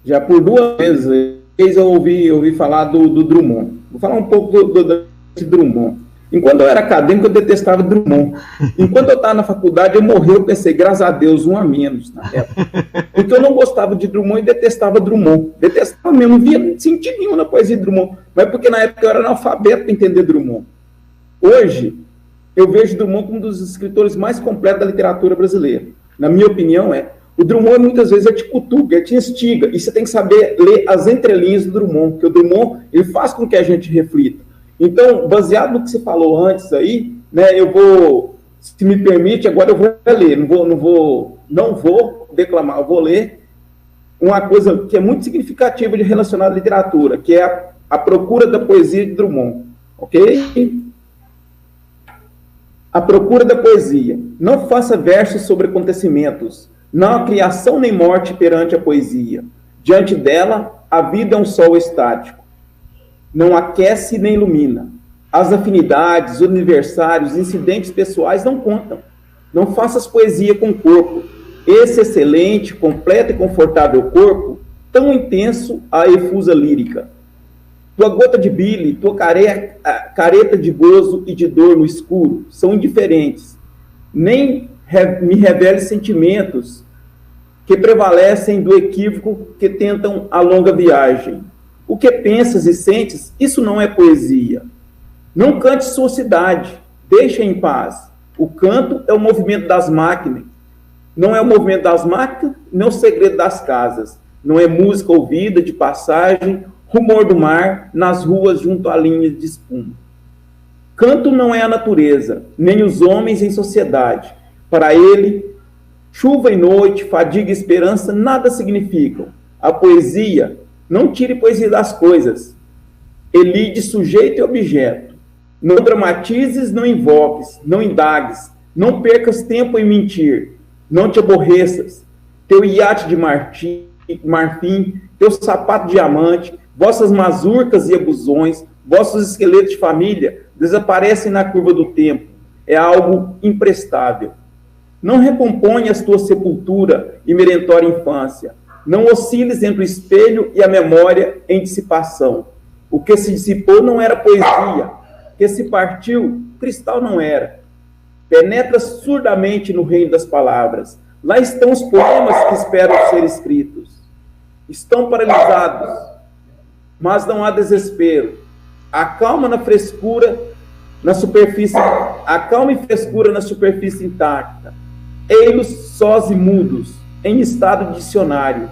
Já por 2 vezes eu ouvi falar do Drummond. Vou falar um pouco do Drummond. Enquanto eu era acadêmico, eu detestava Drummond. Enquanto eu estava na faculdade, eu pensei, graças a Deus, um a menos na época. Porque eu não gostava de Drummond e detestava Drummond. Detestava mesmo, não via sentido nenhum na poesia de Drummond. Mas porque na época eu era analfabeto para entender Drummond. Hoje, eu vejo Drummond como um dos escritores mais completos da literatura brasileira. Na minha opinião, o Drummond muitas vezes te cutuca, te instiga, e você tem que saber ler as entrelinhas do Drummond, porque o Drummond ele faz com que a gente reflita. Então, baseado no que você falou antes aí, né, eu vou, se me permite, agora eu vou ler, não vou declamar, eu vou ler uma coisa que é muito significativa de relacionada à literatura, que é a procura da poesia de Drummond, ok? A procura da poesia. Não faça versos sobre acontecimentos, não há criação nem morte perante a poesia. Diante dela, a vida é um sol estático. Não aquece nem ilumina. As afinidades, os aniversários, incidentes pessoais não contam. Não faças poesia com o corpo. Esse excelente, completo e confortável corpo, tão intenso a efusa lírica. Tua gota de bile, tua careta de gozo e de dor no escuro são indiferentes. Nem me revele sentimentos que prevalecem do equívoco que tentam a longa viagem. O que pensas e sentes, isso não é poesia. Não cante sua cidade, deixa em paz. O canto é o movimento das máquinas. Não é o movimento das máquinas, nem o segredo das casas. Não é música ouvida de passagem, rumor do mar nas ruas junto à linha de espuma. Canto não é a natureza, nem os homens em sociedade. Para ele, chuva e noite, fadiga e esperança nada significam. A poesia, não tire poesia das coisas. Elide sujeito e objeto. Não dramatizes, não invoques, não indagues. Não percas tempo em mentir. Não te aborreças. Teu iate de marfim, teu sapato de diamante, vossas mazurcas e abusões, vossos esqueletos de família desaparecem na curva do tempo. É algo imprestável. Não recomponhas tua sepultura e merentória infância. Não osciles entre o espelho e a memória em dissipação. O que se dissipou não era poesia. O que se partiu, cristal não era. Penetra surdamente no reino das palavras. Lá estão os poemas que esperam ser escritos. Estão paralisados, mas não há desespero. Acalma na frescura, na superfície, acalma e frescura na superfície intacta. Ei-los sós e mudos, em estado de dicionário.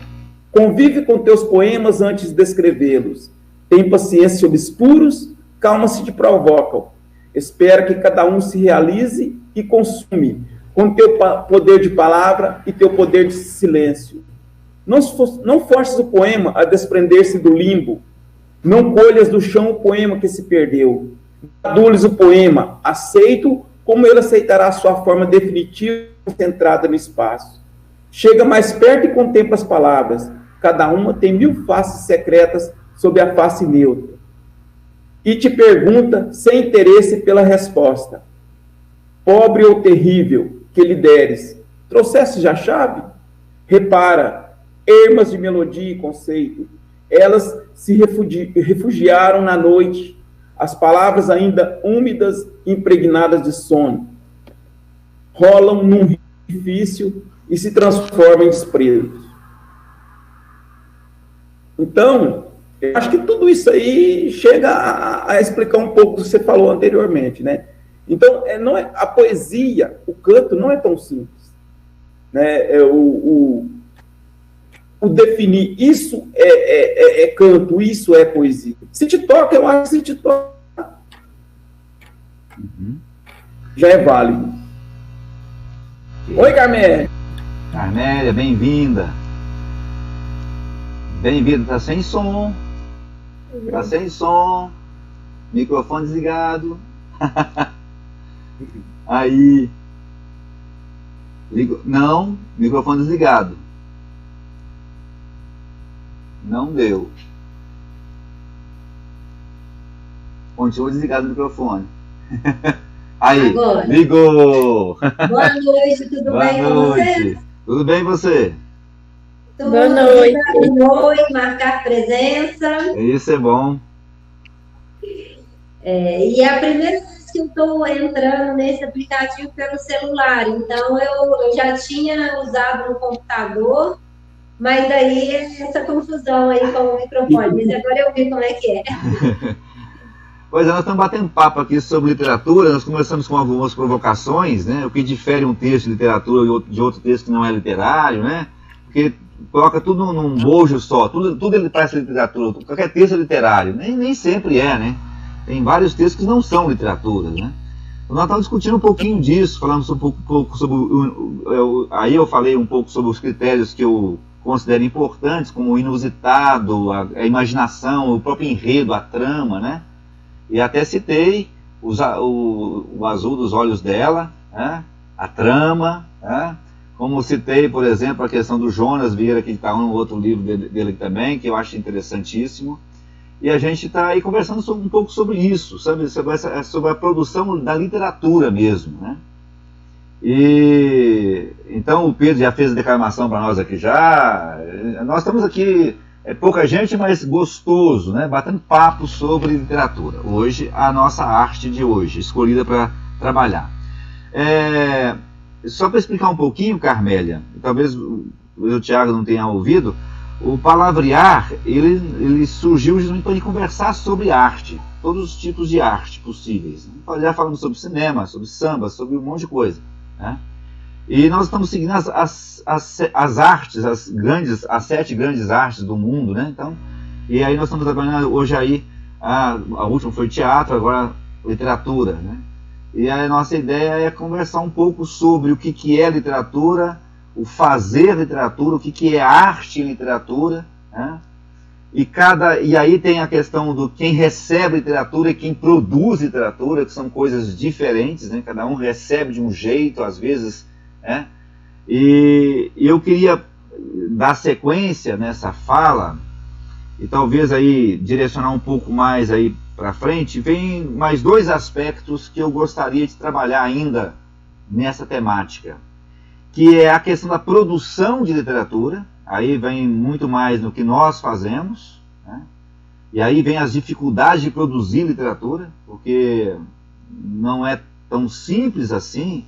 Convive com teus poemas antes de escrevê-los. Tem paciência sobre os puros, calma se te provocam. Espera que cada um se realize e consume, com teu poder de palavra e teu poder de silêncio. Não forces o poema a desprender-se do limbo. Não colhas do chão o poema que se perdeu. Adules o poema, aceito como ele aceitará a sua forma definitiva centrada no espaço. Chega mais perto e contempla as palavras. Cada uma tem 1000 faces secretas sob a face neutra. E te pergunta, sem interesse pela resposta: pobre ou terrível que lhe deres, trouxeste já a chave? Repara, ermas de melodia e conceito, elas se refugiaram na noite, as palavras ainda úmidas, impregnadas de sono, rolam num orifício e se transformam em desprezo. Então, eu acho que tudo isso aí chega a explicar um pouco do que você falou anteriormente, né? Então, a poesia, o canto não é tão simples, né? O definir isso é canto, isso é poesia. Se te toca, eu acho que se te toca, já é válido. Oi, Carmélia. Carmélia, bem-vinda. Bem-vinda, tá sem som. Tá sem som. Microfone desligado. Aí. Não, microfone desligado. Não deu. Continua desligado o microfone. Aí, agora. Ligou. Boa noite, tudo bem com você? Tudo bem você? Boa noite. Boa noite, marcar presença. Isso é bom. E é a primeira vez que eu estou entrando nesse aplicativo pelo celular. Então, eu já tinha usado no computador, mas aí essa confusão aí com o microfone. Mas agora eu vi como é que é. Pois é, nós estamos batendo papo aqui sobre literatura, nós começamos com algumas provocações, né? O que difere um texto de literatura de outro texto que não é literário, né? Porque coloca tudo num bojo só, tudo ele parece literatura, qualquer texto é literário, nem sempre é, né? Tem vários textos que não são literaturas, né? Então, nós estamos discutindo um pouquinho disso, falamos um pouco sobre, aí eu falei um pouco sobre os critérios que eu considero importantes, como o inusitado, a imaginação, o próprio enredo, a trama, né? E até citei o azul dos olhos dela, né? A trama, né? Como citei, por exemplo, a questão do Jonas Vieira, que está no outro livro dele também, que eu acho interessantíssimo. E a gente está aí conversando um pouco sobre isso, sabe? Sobre a produção da literatura mesmo, né? E então o Pedro já fez a declamação para nós aqui já. Nós estamos aqui, pouca gente, mas gostoso, né? Batendo papo sobre literatura. Hoje, a nossa arte de hoje, escolhida para trabalhar. Só para explicar um pouquinho, Carmélia, talvez o Tiago não tenha ouvido, o palavrear, ele surgiu justamente para conversar sobre arte, todos os tipos de arte possíveis. Já falamos sobre cinema, sobre samba, sobre um monte de coisa, né? E nós estamos seguindo as artes, as 7 grandes artes do mundo, né? Então, e aí nós estamos trabalhando hoje aí, a última foi teatro, agora literatura, né? E a nossa ideia é conversar um pouco sobre o que é literatura, o fazer literatura, o que é arte em literatura, né? E aí tem a questão do quem recebe literatura e quem produz literatura, que são coisas diferentes, né? Cada um recebe de um jeito, às vezes, né? E eu queria dar sequência nessa fala e talvez aí direcionar um pouco mais aí para frente. Vem mais 2 aspectos que eu gostaria de trabalhar ainda nessa temática, que é a questão da produção de literatura. Aí vem muito mais no que nós fazemos, né? E aí vem as dificuldades de produzir literatura, porque não é tão simples assim.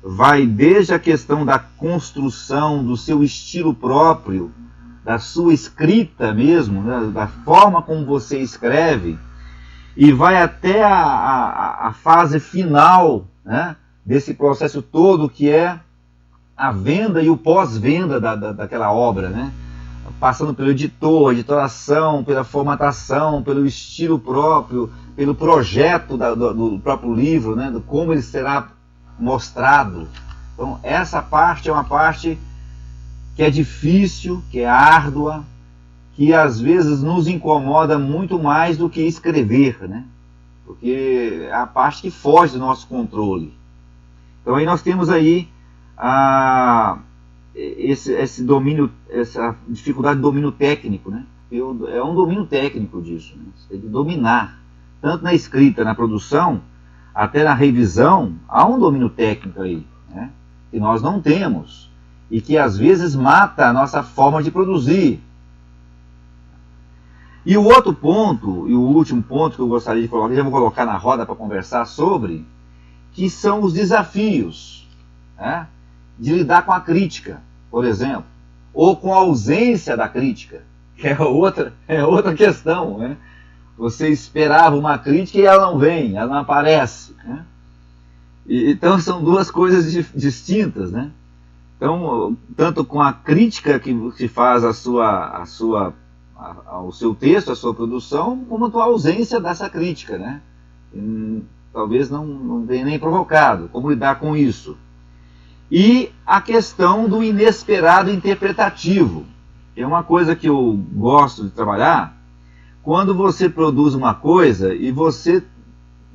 Vai desde a questão da construção do seu estilo próprio, da sua escrita mesmo, né? Da forma como você escreve, e vai até a fase final, né? Desse processo todo, que é a venda e o pós-venda daquela obra, né? Passando pelo editor, editoração, pela formatação, pelo estilo próprio, pelo projeto do próprio livro, né? De como ele será mostrado. Então, essa parte é uma parte que é difícil, que é árdua, que às vezes nos incomoda muito mais do que escrever, né? Porque é a parte que foge do nosso controle. Então aí nós temos aí esse domínio, essa dificuldade de domínio técnico, né? É um domínio técnico disso, né? Você tem que dominar, tanto na escrita, na produção, até na revisão, há um domínio técnico aí, né? Que nós não temos, e que às vezes mata a nossa forma de produzir. E o outro ponto, e o último ponto que eu gostaria de colocar, já vou colocar na roda para conversar sobre, que são os desafios, né, de lidar com a crítica, por exemplo, ou com a ausência da crítica, que é outra questão, né? Você esperava uma crítica e ela não vem, ela não aparece, né? Então são duas coisas distintas, né? Então, tanto com a crítica que se faz ao seu texto, à sua produção, como a ausência dessa crítica, né? Talvez não tenha nem provocado. Como lidar com isso? E a questão do inesperado interpretativo, que é uma coisa que eu gosto de trabalhar. Quando você produz uma coisa e você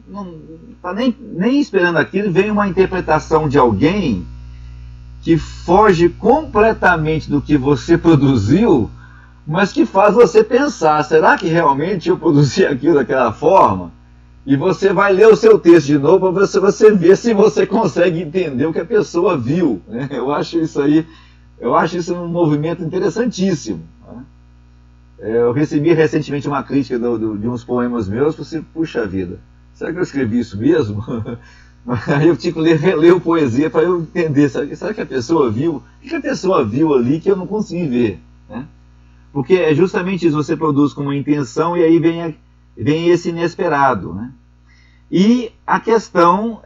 não está nem esperando aquilo, vem uma interpretação de alguém que foge completamente do que você produziu, mas que faz você pensar, será que realmente eu produzi aquilo daquela forma? E você vai ler o seu texto de novo para você ver se você consegue entender o que a pessoa viu, né? Eu acho isso um movimento interessantíssimo, né? Eu recebi recentemente uma crítica de uns poemas meus, você, puxa vida, será que eu escrevi isso mesmo? Aí eu tinha que reler a poesia para eu entender, será que a pessoa viu? O que a pessoa viu ali que eu não consegui ver, né? Porque é justamente isso, você produz com uma intenção e aí vem esse inesperado, né? E a questão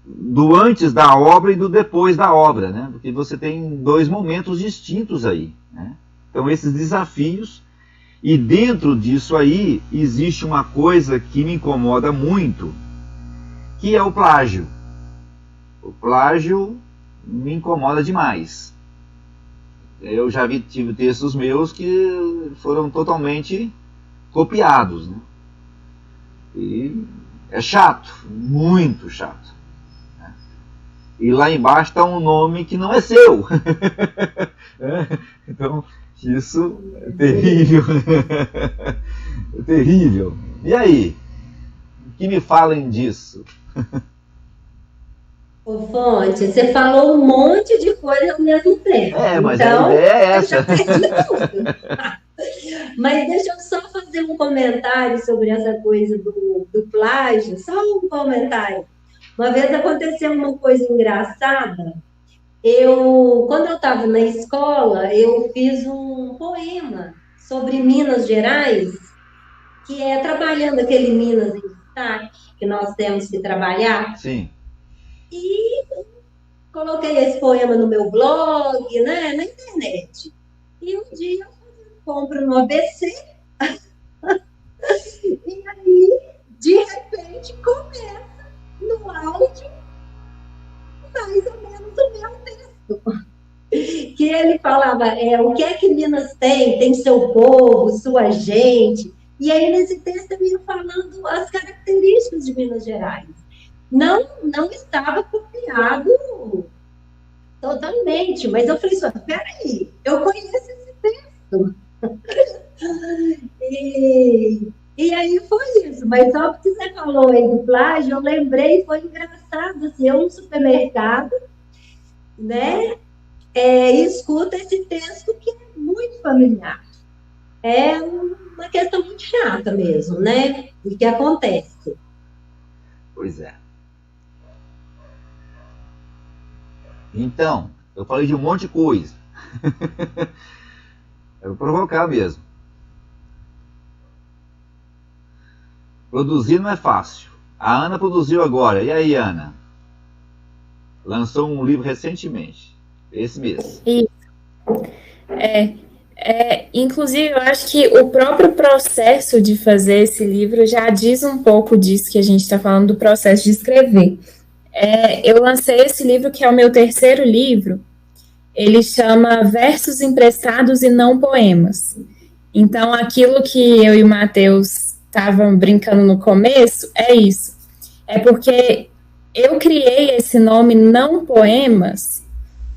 do antes da obra e do depois da obra, né? Porque você tem dois momentos distintos aí, né? Então esses desafios, e dentro disso aí existe uma coisa que me incomoda muito, que é o plágio. O plágio me incomoda demais. Eu já tive textos meus que foram totalmente copiados, né? E é chato, muito chato, né? E lá embaixo está um nome que não é seu. Então, isso é terrível. É terrível. E aí? O que me falem disso? Ô, Fonte, você falou um monte de coisa ao mesmo tempo. Mas então, a ideia é essa. Mas deixa eu só fazer um comentário sobre essa coisa do plágio, só um comentário. Uma vez aconteceu uma coisa engraçada. Quando eu estava na escola, eu fiz um poema sobre Minas Gerais, que é trabalhando aquele Minas em destaque, que nós temos que trabalhar. Sim. E coloquei esse poema no meu blog, né, na internet. E um dia eu compro no ABC, e aí, de repente, começa no áudio mais ou menos o meu texto. Que ele falava, o que é que Minas tem? Tem seu povo, sua gente. E aí, nesse texto, eu ia falando as características de Minas Gerais. Não estava copiado totalmente, mas eu falei assim, peraí, eu conheço esse texto. E aí foi isso, mas só porque você falou aí do plágio, eu lembrei, foi engraçado, assim, eu no supermercado, né, escuta esse texto que é muito familiar. É uma questão muito chata mesmo, né, o que acontece. Pois é. Então, eu falei de um monte de coisa. Eu vou provocar mesmo. Produzir não é fácil. A Ana produziu agora. E aí, Ana? lançou um livro recentemente, esse mesmo. Isso. Inclusive, eu acho que o próprio processo de fazer esse livro já diz um pouco disso que a gente está falando do processo de escrever. Eu lancei esse livro, que é o meu terceiro livro, ele chama Versos Emprestados e Não Poemas. Então, aquilo que eu e o Matheus estavam brincando no começo, é isso. É porque eu criei esse nome Não Poemas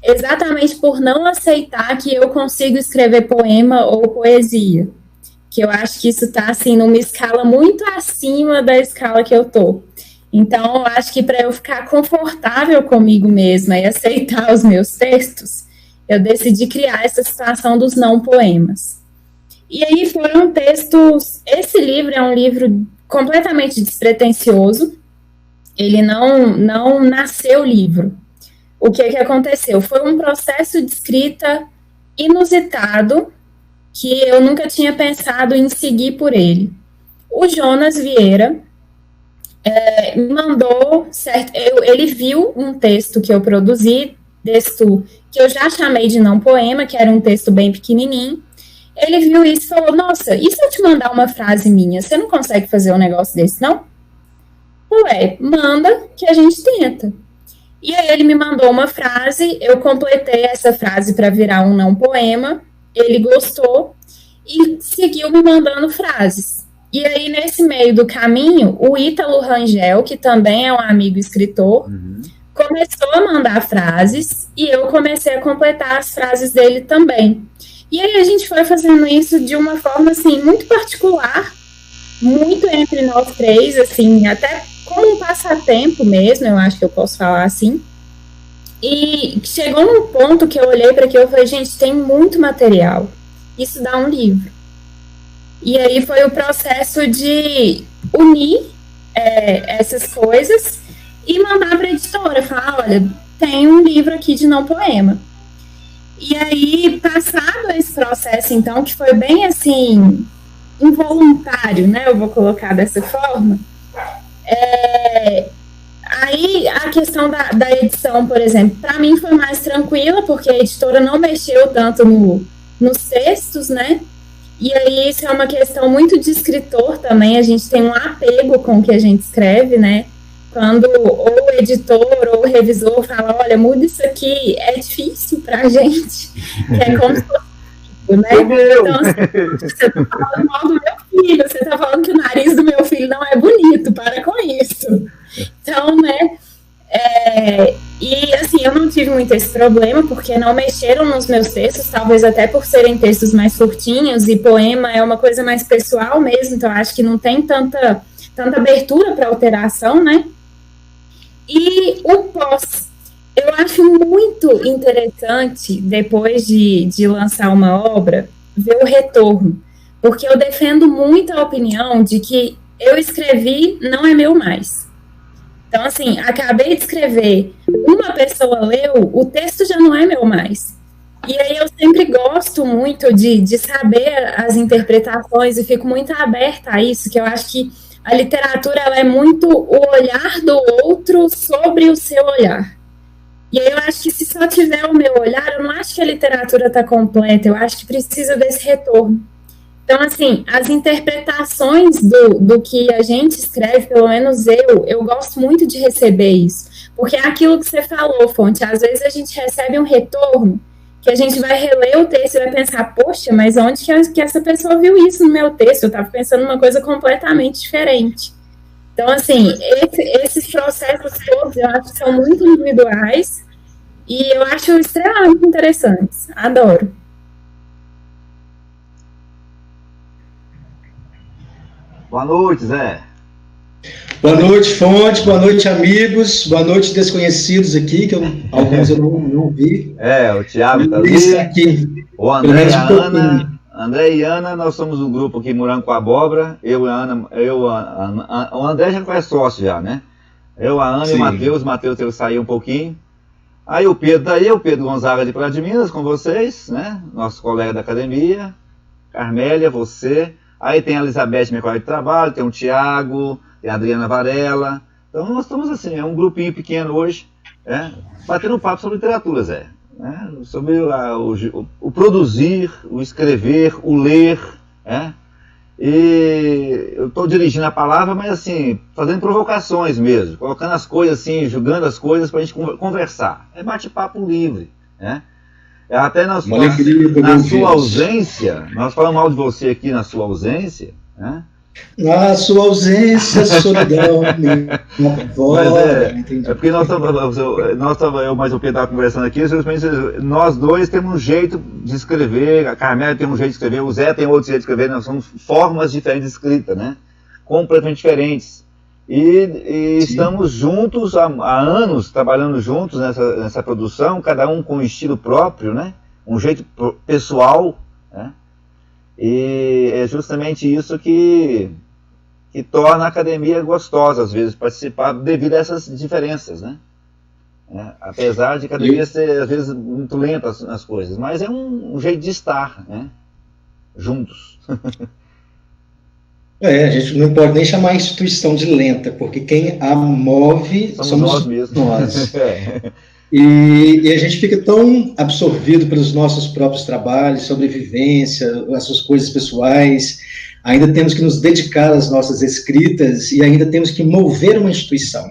exatamente por não aceitar que eu consigo escrever poema ou poesia. Que eu acho que isso está, assim, numa escala muito acima da escala que eu tô. Então, eu acho que para eu ficar confortável comigo mesma e aceitar os meus textos, eu decidi criar essa situação dos não poemas. E aí foram textos... Esse livro é um livro completamente despretensioso. Ele não nasceu livro. O que aconteceu? Foi um processo de escrita inusitado que eu nunca tinha pensado em seguir por ele. O Jonas Vieira me mandou, certo? Ele viu um texto que eu produzi, texto que eu já chamei de não poema, que era um texto bem pequenininho. Ele viu isso e falou, nossa, e se eu te mandar uma frase minha? Você não consegue fazer um negócio desse, não? Ué, manda que a gente tenta. E aí ele me mandou uma frase, eu completei essa frase para virar um não poema, ele gostou e seguiu me mandando frases. E aí, nesse meio do caminho, o Ítalo Rangel, que também é um amigo escritor, começou a mandar frases e eu comecei a completar as frases dele também. E aí a gente foi fazendo isso de uma forma, assim, muito particular, muito entre nós três, assim, até como um passatempo mesmo, eu acho que eu posso falar assim. E chegou num ponto que eu olhei para aquilo e falei, gente, tem muito material. Isso dá um livro. E aí foi o processo de unir essas coisas e mandar para a editora, falar, olha, tem um livro aqui de não poema. E aí, passado esse processo, então, que foi bem, assim, involuntário, né, eu vou colocar dessa forma, aí a questão da edição, por exemplo, para mim foi mais tranquila, porque a editora não mexeu tanto nos textos, né, e aí isso é uma questão muito de escritor também, a gente tem um apego com o que a gente escreve, né, quando ou o editor ou o revisor fala, olha, muda isso aqui, é difícil pra gente, que é como se fosse, né? Então, assim, você tá falando mal do meu filho, você tá falando que o nariz do meu filho não é bonito, para com isso. Então, né, e assim, eu não tive muito esse problema, porque não mexeram nos meus textos, talvez até por serem textos mais curtinhos, e poema é uma coisa mais pessoal mesmo, então acho que não tem tanta abertura para alteração, né? E o pós, eu acho muito interessante, depois de lançar uma obra, ver o retorno, porque eu defendo muito a opinião de que eu escrevi, não é meu mais. Então, assim, acabei de escrever, uma pessoa leu, o texto já não é meu mais. E aí eu sempre gosto muito de saber as interpretações e fico muito aberta a isso, que eu acho que a literatura ela é muito o olhar do outro sobre o seu olhar. E aí eu acho que se só tiver o meu olhar, eu não acho que a literatura está completa, eu acho que precisa desse retorno. Então, assim, as interpretações do que a gente escreve, pelo menos eu gosto muito de receber isso. Porque é aquilo que você falou, Fonte, às vezes a gente recebe um retorno que a gente vai reler o texto e vai pensar, poxa, mas onde que essa pessoa viu isso no meu texto? Eu estava pensando numa coisa completamente diferente. Então, assim, esses processos todos eu acho que são muito individuais e eu acho extremamente interessantes. Adoro. Boa noite, Zé. Boa noite, Fonte. Boa noite, amigos. Boa noite, desconhecidos aqui, que alguns eu não vi. O Thiago tá ali. O André e a Ana. André e Ana, nós somos um grupo aqui, Morango com Abóbora. Eu e a Ana, o André já é sócio já, né? Eu, a Ana Sim. E o Matheus teve que sair um pouquinho. Aí o Pedro daí, o Pedro Gonzaga de Praia de Minas com vocês, né? Nosso colega da academia. Carmélia, você. Aí tem a Elizabeth, minha colega de trabalho, tem o Thiago, tem a Adriana Varela. Então nós estamos assim, é um grupinho pequeno hoje, batendo um papo sobre literatura, Zé. Sobre o produzir, o escrever, o ler. E eu estou dirigindo a palavra, mas assim, fazendo provocações mesmo, colocando as coisas assim, julgando as coisas para a gente conversar. É bate-papo livre. Até na sua ausência, nós falamos mal de você aqui na sua ausência, Na sua ausência, solidão. É porque nós estamos, eu mais o Pedro estava conversando aqui, nós dois temos um jeito de escrever, a Carmélia tem um jeito de escrever, o Zé tem outro jeito de escrever, nós somos formas diferentes de escrita, completamente diferentes. E estamos juntos há anos, trabalhando juntos nessa produção, cada um com um estilo próprio, um jeito pessoal, E é justamente isso que torna a academia gostosa, às vezes, participar devido a essas diferenças, Apesar de a academia ser, às vezes, muito lenta nas coisas, mas é um jeito de estar, juntos. A gente não pode nem chamar a instituição de lenta, porque quem a move somos nós mesmos. Nós. E a gente fica tão absorvido pelos nossos próprios trabalhos, sobrevivência, as suas coisas pessoais, ainda temos que nos dedicar às nossas escritas e ainda temos que mover uma instituição.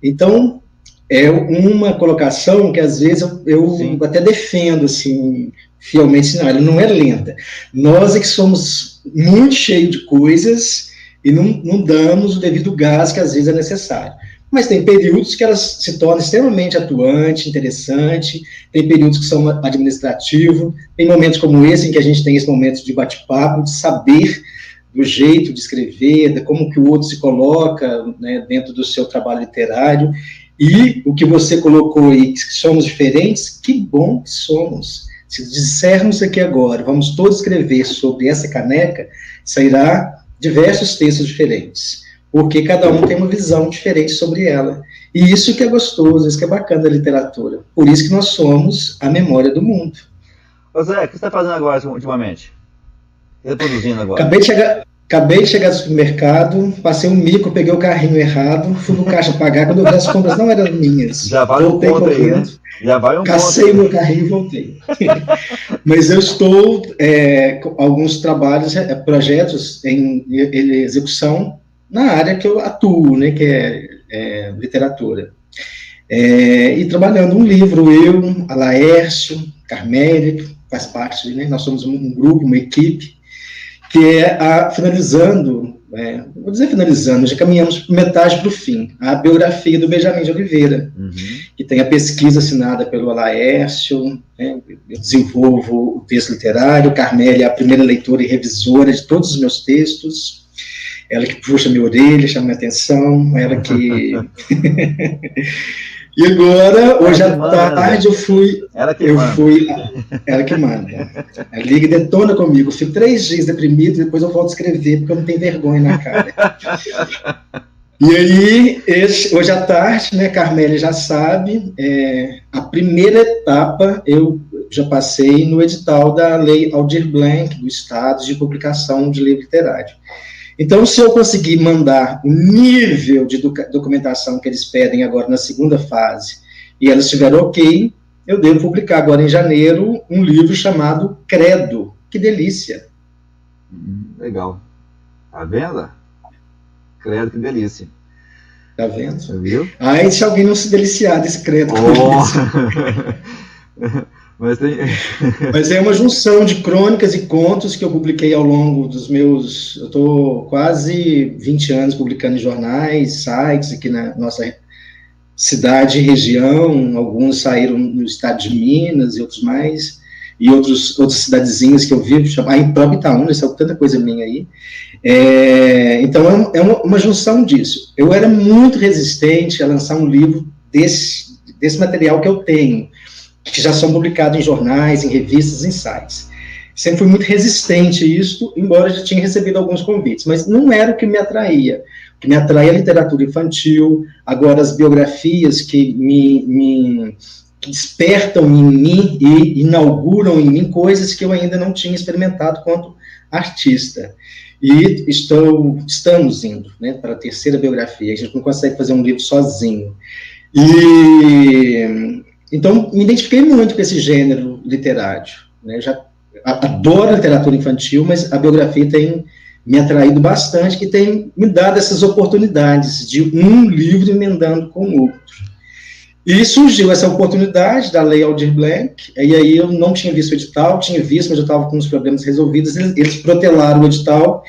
Então, é uma colocação que às vezes eu até defendo, assim, fielmente, não, ela não é lenta. Nós é que somos muito cheios de coisas e não damos o devido gás que às vezes é necessário. Mas tem períodos que elas se tornam extremamente atuante, interessante, tem períodos que são administrativos, tem momentos como esse, em que a gente tem esse momento de bate-papo, de saber do jeito de escrever, de como que o outro se coloca dentro do seu trabalho literário, e o que você colocou aí, que somos diferentes, que bom que somos. Se dissermos aqui agora, vamos todos escrever sobre essa caneca, sairá diversos textos diferentes, porque cada um tem uma visão diferente sobre ela. E isso que é gostoso, isso que é bacana da literatura. Por isso que nós somos a memória do mundo. Ô Zé, o que você está fazendo agora, ultimamente? Reproduzindo agora. Acabei de chegar do supermercado, passei um mico, peguei o carrinho errado, fui no caixa pagar, quando eu vi as compras não eram minhas. Já vai um ponto aí, né? Já vai um Cacei meu carrinho e voltei. Mas eu estou com alguns trabalhos, projetos em execução na área que eu atuo, que é literatura. E trabalhando um livro, eu, a Laércio, Carmélia, que faz parte, nós somos um grupo, uma equipe, que é finalizando, vou dizer finalizando, já caminhamos metade para o fim, a biografia do Benjamin de Oliveira, que tem a pesquisa assinada pelo Laércio, eu desenvolvo o texto literário, Carmélia é a primeira leitora e revisora de todos os meus textos, ela que puxa minha orelha, chama minha atenção, ela que... E agora, hoje à tarde, eu fui... Ela que manda. Ela liga e detona comigo. Eu fico 3 dias deprimido e depois eu volto a escrever, porque eu não tenho vergonha na cara. E aí, hoje à tarde, Carmélia já sabe, a primeira etapa eu já passei no edital da Lei Aldir Blanc, do Estado, de publicação de livro literário. Então, se eu conseguir mandar o nível de documentação que eles pedem agora na segunda fase, e elas estiverem ok, eu devo publicar agora em janeiro um livro chamado Credo. Que delícia! Legal. Tá vendo? Credo, que delícia. Tá vendo? Você viu? Ai, se alguém não se deliciar desse credo. Mas é uma junção de crônicas e contos que eu publiquei ao longo dos meus... Eu estou quase 20 anos publicando em jornais, sites aqui na nossa cidade e região. Alguns saíram no estado de Minas e outros mais. E outras cidadezinhas que eu vivo, em próprio Itaúna, saiu tanta coisa minha aí. Então, é uma junção disso. Eu era muito resistente a lançar um livro desse material que eu tenho, que já são publicados em jornais, em revistas, em sites. Sempre fui muito resistente a isso, embora já tinha recebido alguns convites, mas não era o que me atraía. O que me atraía é a literatura infantil, agora as biografias que que despertam em mim e inauguram em mim coisas que eu ainda não tinha experimentado quanto artista. E estamos indo para a terceira biografia, a gente não consegue fazer um livro sozinho. E então me identifiquei muito com esse gênero literário, né? Já adoro a literatura infantil, mas a biografia tem me atraído bastante, que tem me dado essas oportunidades de um livro emendando com o outro. E surgiu essa oportunidade da Lei Aldir Blanc, e aí eu não tinha visto o edital, tinha visto, mas eu estava com os problemas resolvidos, eles protelaram o edital,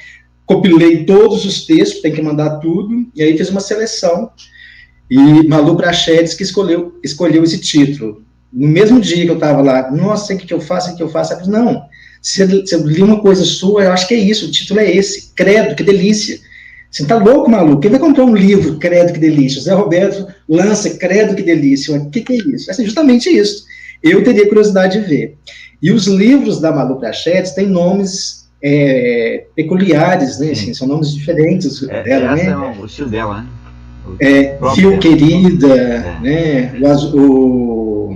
compilei todos os textos, tem que mandar tudo, e aí fiz uma seleção, e Malu Prachedes que escolheu esse título. No mesmo dia que eu estava lá, nossa, o que eu faço, o que eu faço? Eu falei, não, se eu li uma coisa sua, eu acho que é isso, o título é esse, credo, que delícia. Você tá louco, Malu? Quem vai comprar um livro, credo, que delícia? Zé Roberto lança, credo, que delícia. O que é isso? É justamente isso. Eu teria curiosidade de ver. E os livros da Malu Prachedes têm nomes peculiares, né? Assim, são nomes diferentes dela, né? É o estilo dela, né? Fio Querida, né? O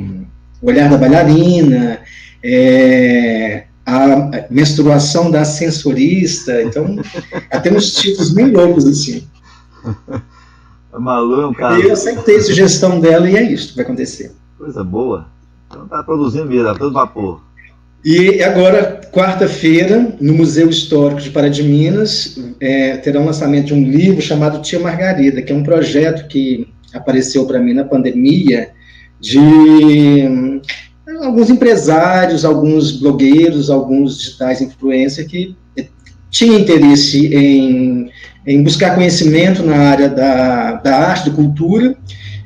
Olhar da Bailarina, a menstruação da ascensorista, então, até uns títulos bem loucos, assim. A Malu é um cara... E eu aceitei a sugestão dela e é isso que vai acontecer. Coisa boa. Então tá produzindo mesmo, a todo vapor. E agora, quarta-feira, no Museu Histórico de Pará de Minas, terá um lançamento de um livro chamado Tia Margarida, que é um projeto que apareceu para mim na pandemia, de alguns empresários, alguns blogueiros, alguns digitais influencers que tinham interesse em buscar conhecimento na área da arte, da cultura.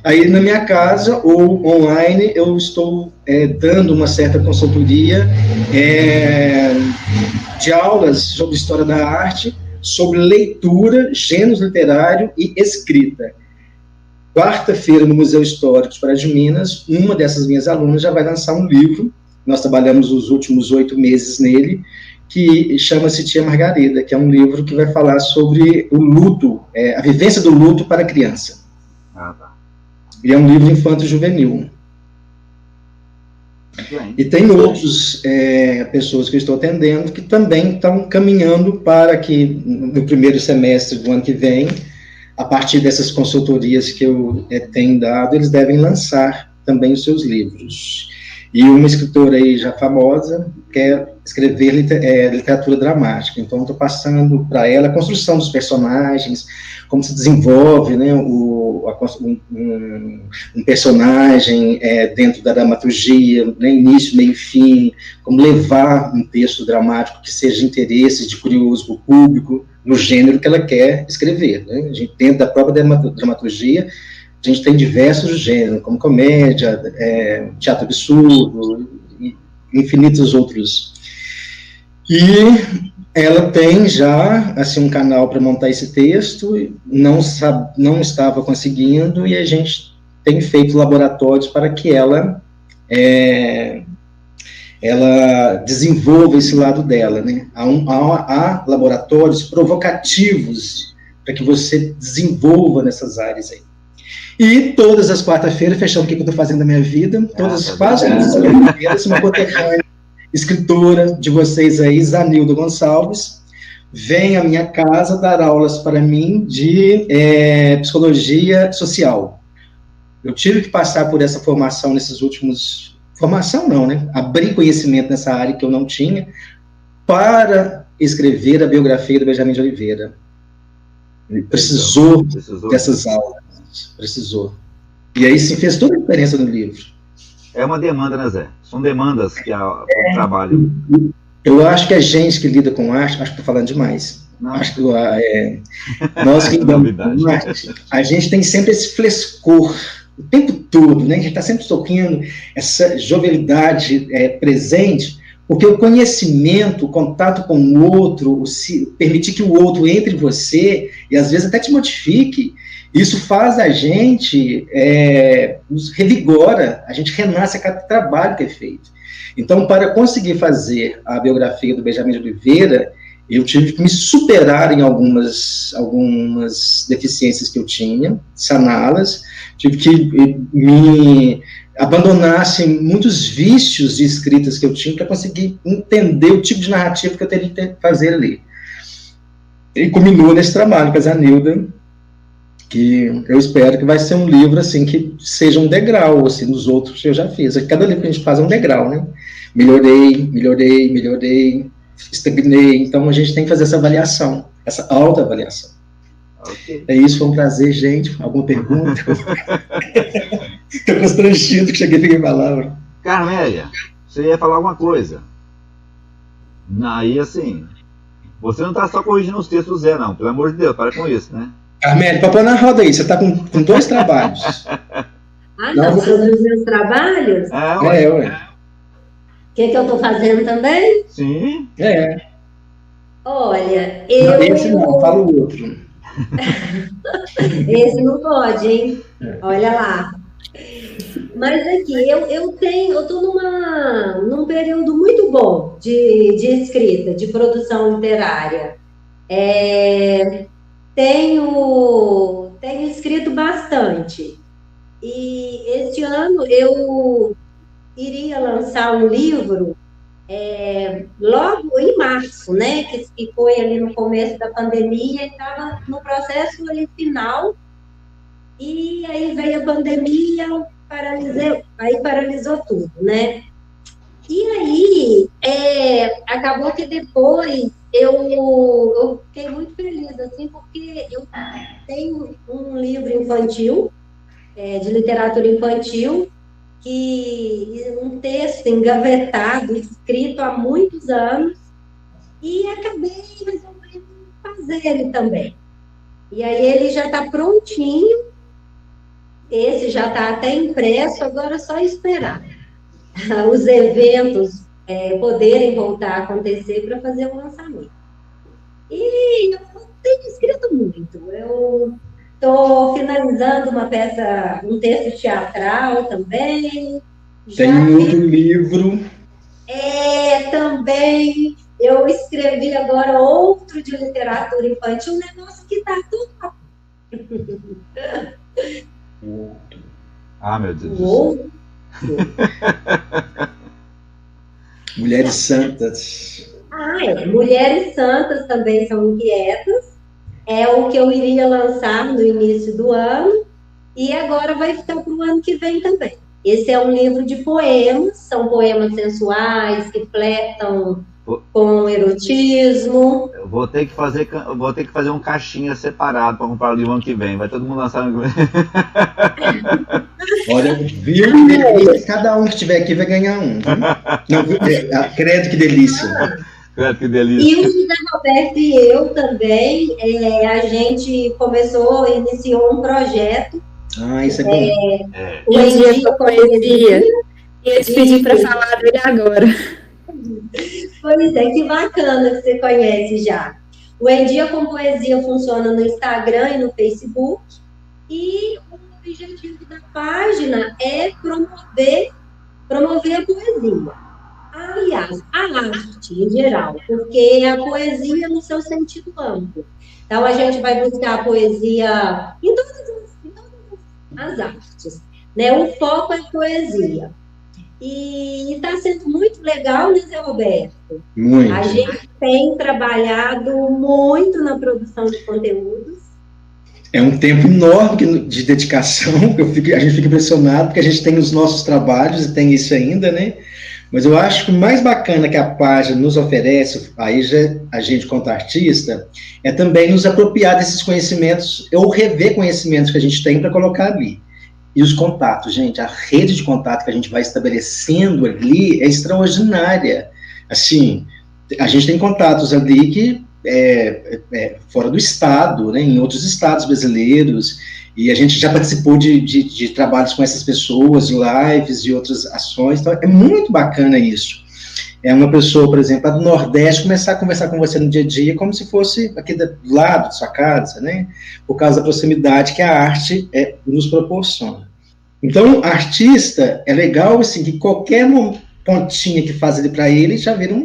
Aí, na minha casa, ou online, eu estou dando uma certa consultoria de aulas sobre história da arte, sobre leitura, gêneros literário e escrita. Quarta-feira, no Museu Histórico de Pará de Minas, uma dessas minhas alunas já vai lançar um livro, nós trabalhamos os últimos 8 meses nele, que chama-se Tia Margarida, que é um livro que vai falar sobre o luto, a vivência do luto para a criança. Ah, tá. E é um livro infanto-juvenil. E tem outras pessoas que eu estou atendendo que também estão caminhando para que, no primeiro semestre do ano que vem, a partir dessas consultorias que eu tenho dado, eles devem lançar também os seus livros. E uma escritora aí já famosa quer escrever literatura dramática, então estou passando para ela a construção dos personagens, como se desenvolve, né, um personagem dentro da dramaturgia, né, início, meio e fim, como levar um texto dramático que seja de interesse, de curioso para o público, no gênero que ela quer escrever. Né? A gente, dentro da própria dramaturgia, a gente tem diversos gêneros, como comédia, teatro absurdo, e infinitos outros. E ela tem já assim, um canal para montar esse texto, não estava conseguindo, e a gente tem feito laboratórios para que ela desenvolva esse lado dela, né? Há laboratórios provocativos para que você desenvolva nessas áreas aí. E todas as quarta-feiras, fechando o que eu estou fazendo na minha vida, quase as quarta-feiras, uma contemporânea escritora de vocês aí, Zanilda Gonçalves, vem à minha casa dar aulas para mim de psicologia social. Eu tive que passar por essa formação nesses últimos... Formação não, né? Abrir conhecimento nessa área que eu não tinha para escrever a biografia do Benjamin de Oliveira. Ele precisou dessas aulas. Precisou. E aí sim fez toda a diferença no livro. É uma demanda, né, Zé? São demandas que o trabalho... Eu acho que a gente que lida com arte, acho que estou falando demais. Não. Acho que nós que lidamos com arte, a gente tem sempre esse frescor o tempo todo, né? A gente está sempre toquando essa jovialidade presente, porque o conhecimento, o contato com o outro, permitir que o outro entre em você, e às vezes até te modifique, isso faz a gente, nos revigora, a gente renasce a cada trabalho que é feito. Então, para conseguir fazer a biografia do Benjamin de Oliveira, eu tive que me superar em algumas deficiências que eu tinha, saná-las, tive que me abandonar assim, muitos vícios de escritas que eu tinha para conseguir entender o tipo de narrativa que eu teria que fazer ali. E culminou nesse trabalho com a Zanilda, que eu espero que vai ser um livro, assim, que seja um degrau, assim, dos outros que eu já fiz. Cada livro que a gente faz é um degrau, né? Melhorei, estagnei. Então, a gente tem que fazer essa avaliação, essa autoavaliação. Okay. É isso, foi um prazer, gente. Alguma pergunta? Estou constrangido que cheguei e peguei a palavra. Carmélia, você ia falar alguma coisa? Aí, assim, você não está só corrigindo os textos do Zé, não. Pelo amor de Deus, para com isso, né? Carmélia, para pôr na roda aí, você está com 2 trabalhos. Não, sobre os meus trabalhos? Ué. O que eu estou fazendo também? Sim. Olha, Esse não, fala o outro. Esse não pode, hein? Olha lá. Mas aqui, eu estou num período muito bom de escrita, de produção literária. Tenho escrito bastante. E este ano eu iria lançar um livro logo em março, né? Que foi ali no começo da pandemia, estava no processo ali final. E aí veio a pandemia, paralisou tudo, né? E aí, acabou que depois eu fiquei muito feliz, assim, porque eu tenho um livro infantil, de literatura infantil, um texto engavetado, escrito há muitos anos, e acabei resolvendo fazer ele também. E aí ele já está prontinho, esse já está até impresso, agora é só esperar os eventos poderem voltar a acontecer para fazer o lançamento. E eu tenho escrito muito. Eu estou finalizando um texto teatral também. Tem um outro livro. Também. Eu escrevi agora outro de literatura infantil, um negócio que está tudo. Meu Deus do céu. Mulheres Santas. Mulheres Santas também são inquietas. É o que eu iria lançar no início do ano. E agora vai ficar para o ano que vem também. Esse é um livro de poemas. São poemas sensuais que flertam com erotismo. Eu vou ter que fazer um caixinha separado para comprar o livro ano que vem. Vai todo mundo lançar ano que vem. Olha, viu? Cada um que estiver aqui vai ganhar um. Não, credo que delícia. Credo que delícia. E o José Roberto e eu também, a gente iniciou um projeto. Isso é bom. O Endia com Poesia. Ia te pedir para falar dele agora. Pois é, que bacana que você conhece já. O Em Dia com Poesia funciona no Instagram e no Facebook. E o objetivo da página é promover a poesia. Aliás, a arte em geral, porque a poesia no seu sentido amplo. Então, a gente vai buscar a poesia em todas as artes, né? O foco é a poesia. E está sendo muito legal, né, Zé Roberto? Muito. A gente tem trabalhado muito na produção de conteúdos. É um tempo enorme de dedicação, a gente fica impressionado, porque a gente tem os nossos trabalhos e tem isso ainda, né? Mas eu acho que o mais bacana que a página nos oferece, aí já a gente quanto artista, é também nos apropriar desses conhecimentos, ou rever conhecimentos que a gente tem para colocar ali. E os contatos, gente, a rede de contato que a gente vai estabelecendo ali é extraordinária. Assim, a gente tem contatos ali que fora do estado, né, em outros estados brasileiros, e a gente já participou de trabalhos com essas pessoas, lives e outras ações, então é muito bacana isso. É uma pessoa, por exemplo, lá do Nordeste, começar a conversar com você no dia a dia, como se fosse aqui do lado de sua casa, né, por causa da proximidade que a arte nos proporciona. Então, artista, é legal, assim, que qualquer pontinha que faz ali para ele, já vira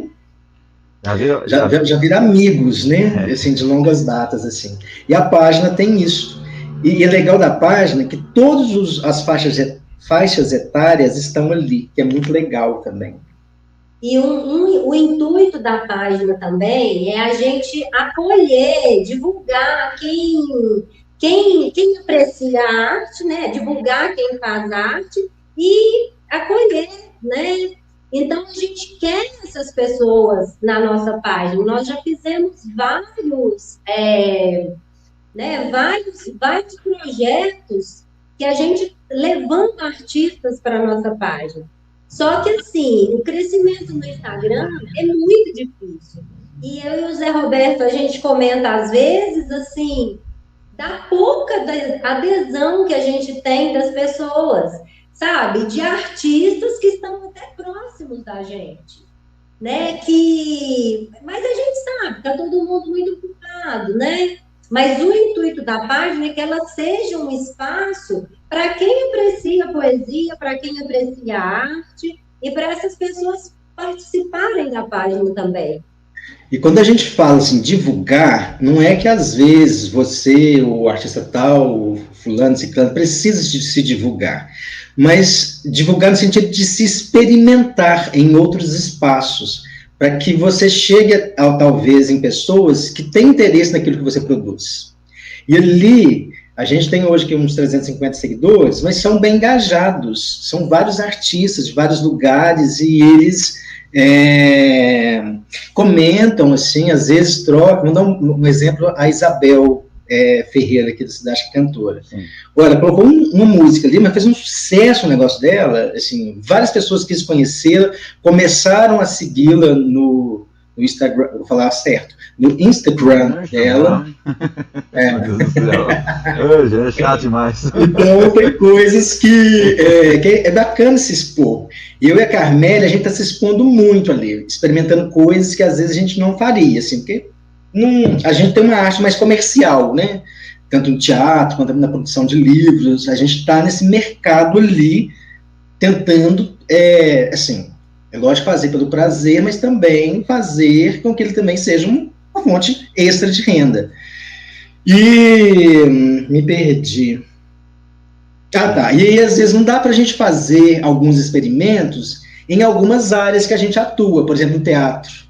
já vira amigos, né, assim, de longas datas, assim. E a página tem isso. E é legal da página que todas as faixas etárias estão ali, que é muito legal também. E o intuito da página também é a gente acolher, divulgar quem aprecia a arte, né? Divulgar quem faz arte e acolher, né? Então, a gente quer essas pessoas na nossa página. Nós já fizemos vários projetos que a gente levando artistas para a nossa página. Só que, assim, o crescimento no Instagram é muito difícil. E eu e o Zé Roberto, a gente comenta às vezes, assim, da pouca adesão que a gente tem das pessoas, sabe? De artistas que estão até próximos da gente, né? Mas a gente sabe, tá todo mundo muito ocupado, né? Mas o intuito da página é que ela seja um espaço para quem aprecia poesia, para quem aprecia arte e para essas pessoas participarem da página também. E quando a gente fala assim, divulgar, não é que às vezes você, o artista tal, o fulano, ciclano, precisa de se divulgar, mas divulgar no sentido de se experimentar em outros espaços, para que você chegue, talvez, em pessoas que têm interesse naquilo que você produz. E ali, a gente tem hoje aqui uns 350 seguidores, mas são bem engajados, são vários artistas de vários lugares, e eles comentam, assim, às vezes trocam. Vou dar um exemplo, a Isabel Ferreira, aqui da cidade, cantora. Sim. Olha, colocou uma música ali, mas fez um sucesso o negócio dela, assim, várias pessoas quis conhecê-la, começaram a segui-la no Instagram, vou falar certo, no Instagram dela. Meu Deus do céu. Já é chato demais. Então, tem coisas que é bacana se expor. Eu e a Carmélia, a gente está se expondo muito ali, experimentando coisas que às vezes a gente não faria, assim, porque a gente tem uma arte mais comercial, né? Tanto no teatro, quanto na produção de livros. A gente está nesse mercado ali, tentando, assim, é lógico fazer pelo prazer, mas também fazer com que ele também seja uma fonte extra de renda. E me perdi. Tá. E aí, às vezes, não dá para a gente fazer alguns experimentos em algumas áreas que a gente atua, por exemplo, no teatro.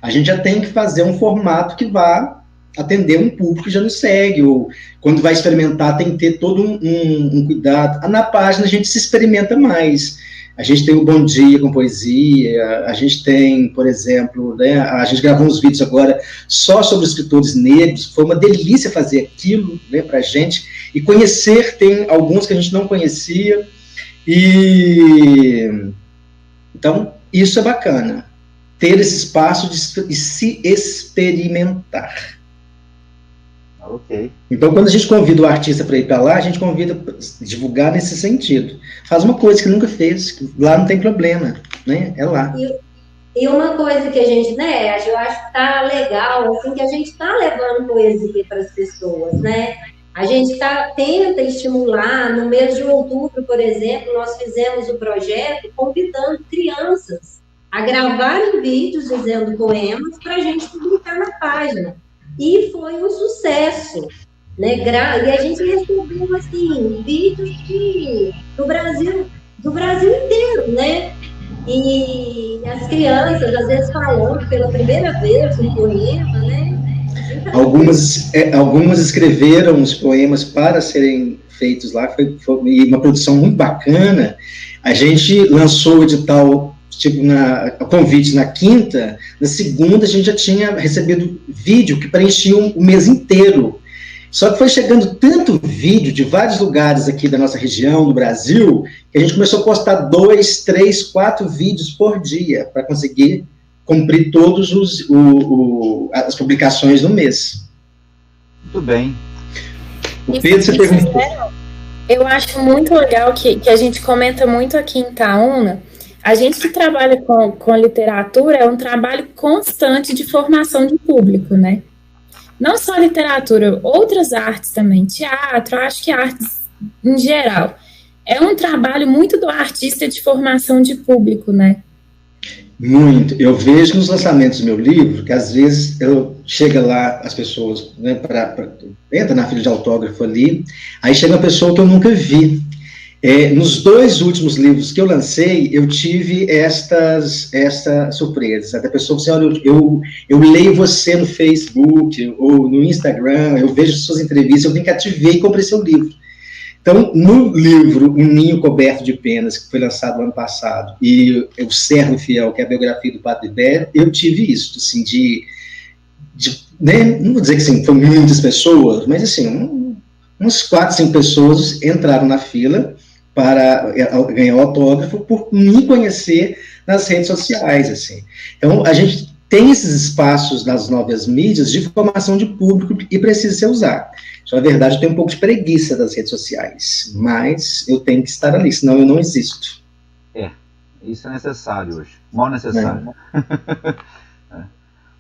A gente já tem que fazer um formato que vá atender um público que já nos segue, ou quando vai experimentar tem que ter todo um cuidado. Na página a gente se experimenta mais. A gente tem o Bom Dia com Poesia, a gente tem, por exemplo, né, a gente gravou uns vídeos agora só sobre escritores negros, foi uma delícia fazer aquilo, né, pra gente, e conhecer, tem alguns que a gente não conhecia, então, isso é bacana, ter esse espaço de se experimentar. Ok. Então, quando a gente convida o artista para ir para lá, a gente convida para divulgar nesse sentido. Faz uma coisa que nunca fez, que lá não tem problema, né? É lá. E uma coisa que a gente, né, eu acho que tá legal, assim, que a gente está levando poesia para as pessoas, né? A gente tenta estimular, no mês de outubro, por exemplo, nós fizemos o projeto convidando crianças a gravarem vídeos dizendo poemas para a gente publicar na página. E foi um sucesso, né? E a gente recebeu, assim, vídeos do Brasil inteiro, né? E as crianças, às vezes, falando pela primeira vez um poema, né? Então, algumas escreveram os poemas para serem feitos lá, foi uma produção muito bacana. A gente lançou o edital, tipo, convite na quinta, na segunda a gente já tinha recebido vídeo que preenchia o mês inteiro. Só que foi chegando tanto vídeo de vários lugares aqui da nossa região, do Brasil, que a gente começou a postar 2, 3, 4 vídeos por dia para conseguir cumprir todos as publicações do mês. Muito bem. O Pedro, você perguntou. Eu acho muito legal que a gente comenta muito aqui em Itaúna. A gente que trabalha com literatura é um trabalho constante de formação de público, né? Não só literatura, outras artes também, teatro, acho que artes em geral. É um trabalho muito do artista de formação de público, né? Muito. Eu vejo nos lançamentos do meu livro, que às vezes chega lá as pessoas, né, entra na fila de autógrafo ali, aí chega uma pessoa que eu nunca vi. Nos 2 últimos livros que eu lancei, eu tive estas surpresas. A pessoa disse, olha, eu leio você no Facebook ou no Instagram, eu vejo suas entrevistas, eu me cativei e comprei seu livro. Então, no livro Um Ninho Coberto de Penas, que foi lançado no ano passado, e O Servo Fiel, que é a biografia do Padre Ibério, eu tive isso, assim, né, não vou dizer que assim, foram muitas pessoas, mas assim, uns 4, 5 pessoas entraram na fila para ganhar o autógrafo por me conhecer nas redes sociais, assim. Então, a gente tem esses espaços nas novas mídias de formação de público e precisa ser usado. Só, na verdade, eu tenho um pouco de preguiça das redes sociais, mas eu tenho que estar ali, senão eu não existo. Isso é necessário hoje, mal necessário.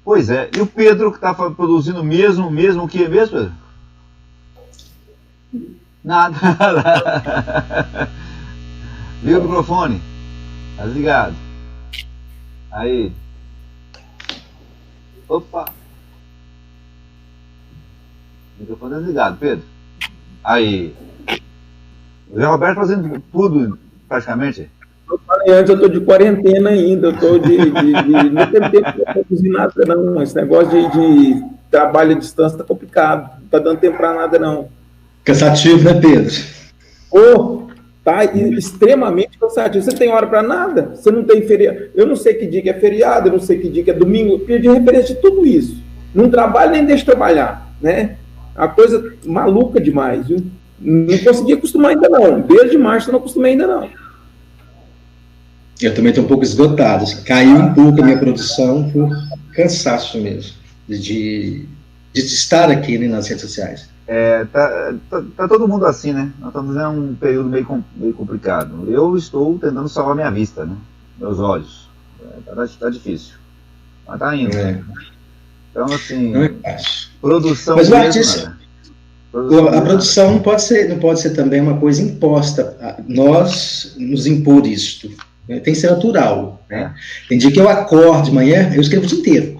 Pois é, e o Pedro que está produzindo mesmo o que mesmo, Pedro? Nada. Liga o microfone. Tá ligado. Aí. Opa. O microfone tá desligado, Pedro. Aí. O Zé Roberto fazendo tudo, praticamente. Eu falei antes, eu estou de quarentena ainda, eu estou não tenho tempo para produzir nada, não. Esse negócio de trabalho à distância está complicado, não está dando tempo para nada, não. Cansativo, né, Pedro? Tá extremamente cansativo. Você tem hora para nada, você não tem feriado. Eu não sei que dia que é feriado, eu não sei que dia que é domingo, eu perdi referência de tudo isso. Não trabalho nem deixo trabalhar, né? A coisa maluca demais, viu? Não consegui acostumar ainda não. Desde março eu não acostumei ainda não. Eu também estou um pouco esgotado. Caiu um pouco a minha produção por cansaço mesmo de estar aqui, né, nas redes sociais. Tá todo mundo assim, né? Nós estamos em um período meio complicado. Eu estou tentando salvar minha vista, né? Meus olhos. Tá difícil. Mas tá indo. Então, assim, não é fácil. Produção. Mas o artista, a produção não pode ser também uma coisa imposta. Nós nos impor isto. Tem que ser natural. Né? Tem dia que eu acordo de manhã, eu escrevo o dia inteiro.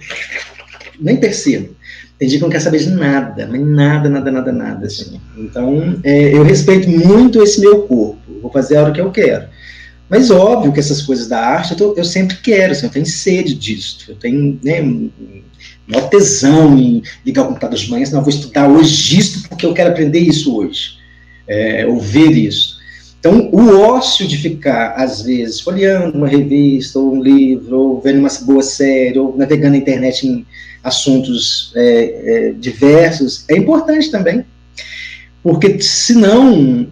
Nem percebo. Tem dia que eu não quero saber de nada, mas nada, assim. Então, eu respeito muito esse meu corpo, vou fazer a hora que eu quero. Mas óbvio que essas coisas da arte, eu sempre quero, assim, eu tenho sede disso, eu tenho, né, maior tesão em ligar o computador de manhã, senão eu vou estudar hoje isso, porque eu quero aprender isso hoje, ou ver isso. Então, o ócio de ficar, às vezes, folheando uma revista, ou um livro, ou vendo uma boa série, ou navegando na internet em assuntos diversos, é importante também, porque senão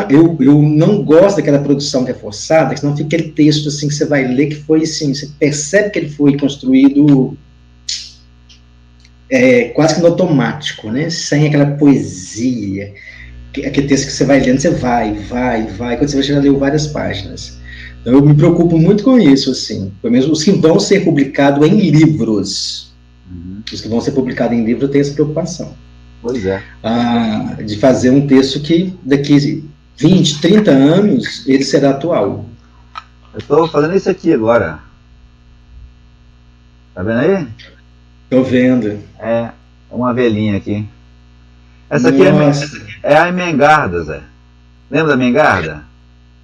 eu não gosto daquela produção que é forçada, senão fica aquele texto assim que você vai ler que foi assim, você percebe que ele foi construído quase que no automático, né, sem aquela poesia, aquele texto que você vai lendo, você vai, quando você já leu várias páginas. Então, eu me preocupo muito com isso, assim. Pelo menos os que vão ser publicados em livros. Os que vão ser publicados em livro têm essa preocupação. Pois é. De fazer um texto que daqui 20, 30 anos ele será atual. Eu estou fazendo isso aqui agora. Tá vendo aí? Estou vendo. Uma velhinha aqui. Essa aqui é a Emengarda, Zé. Lembra da Emengarda?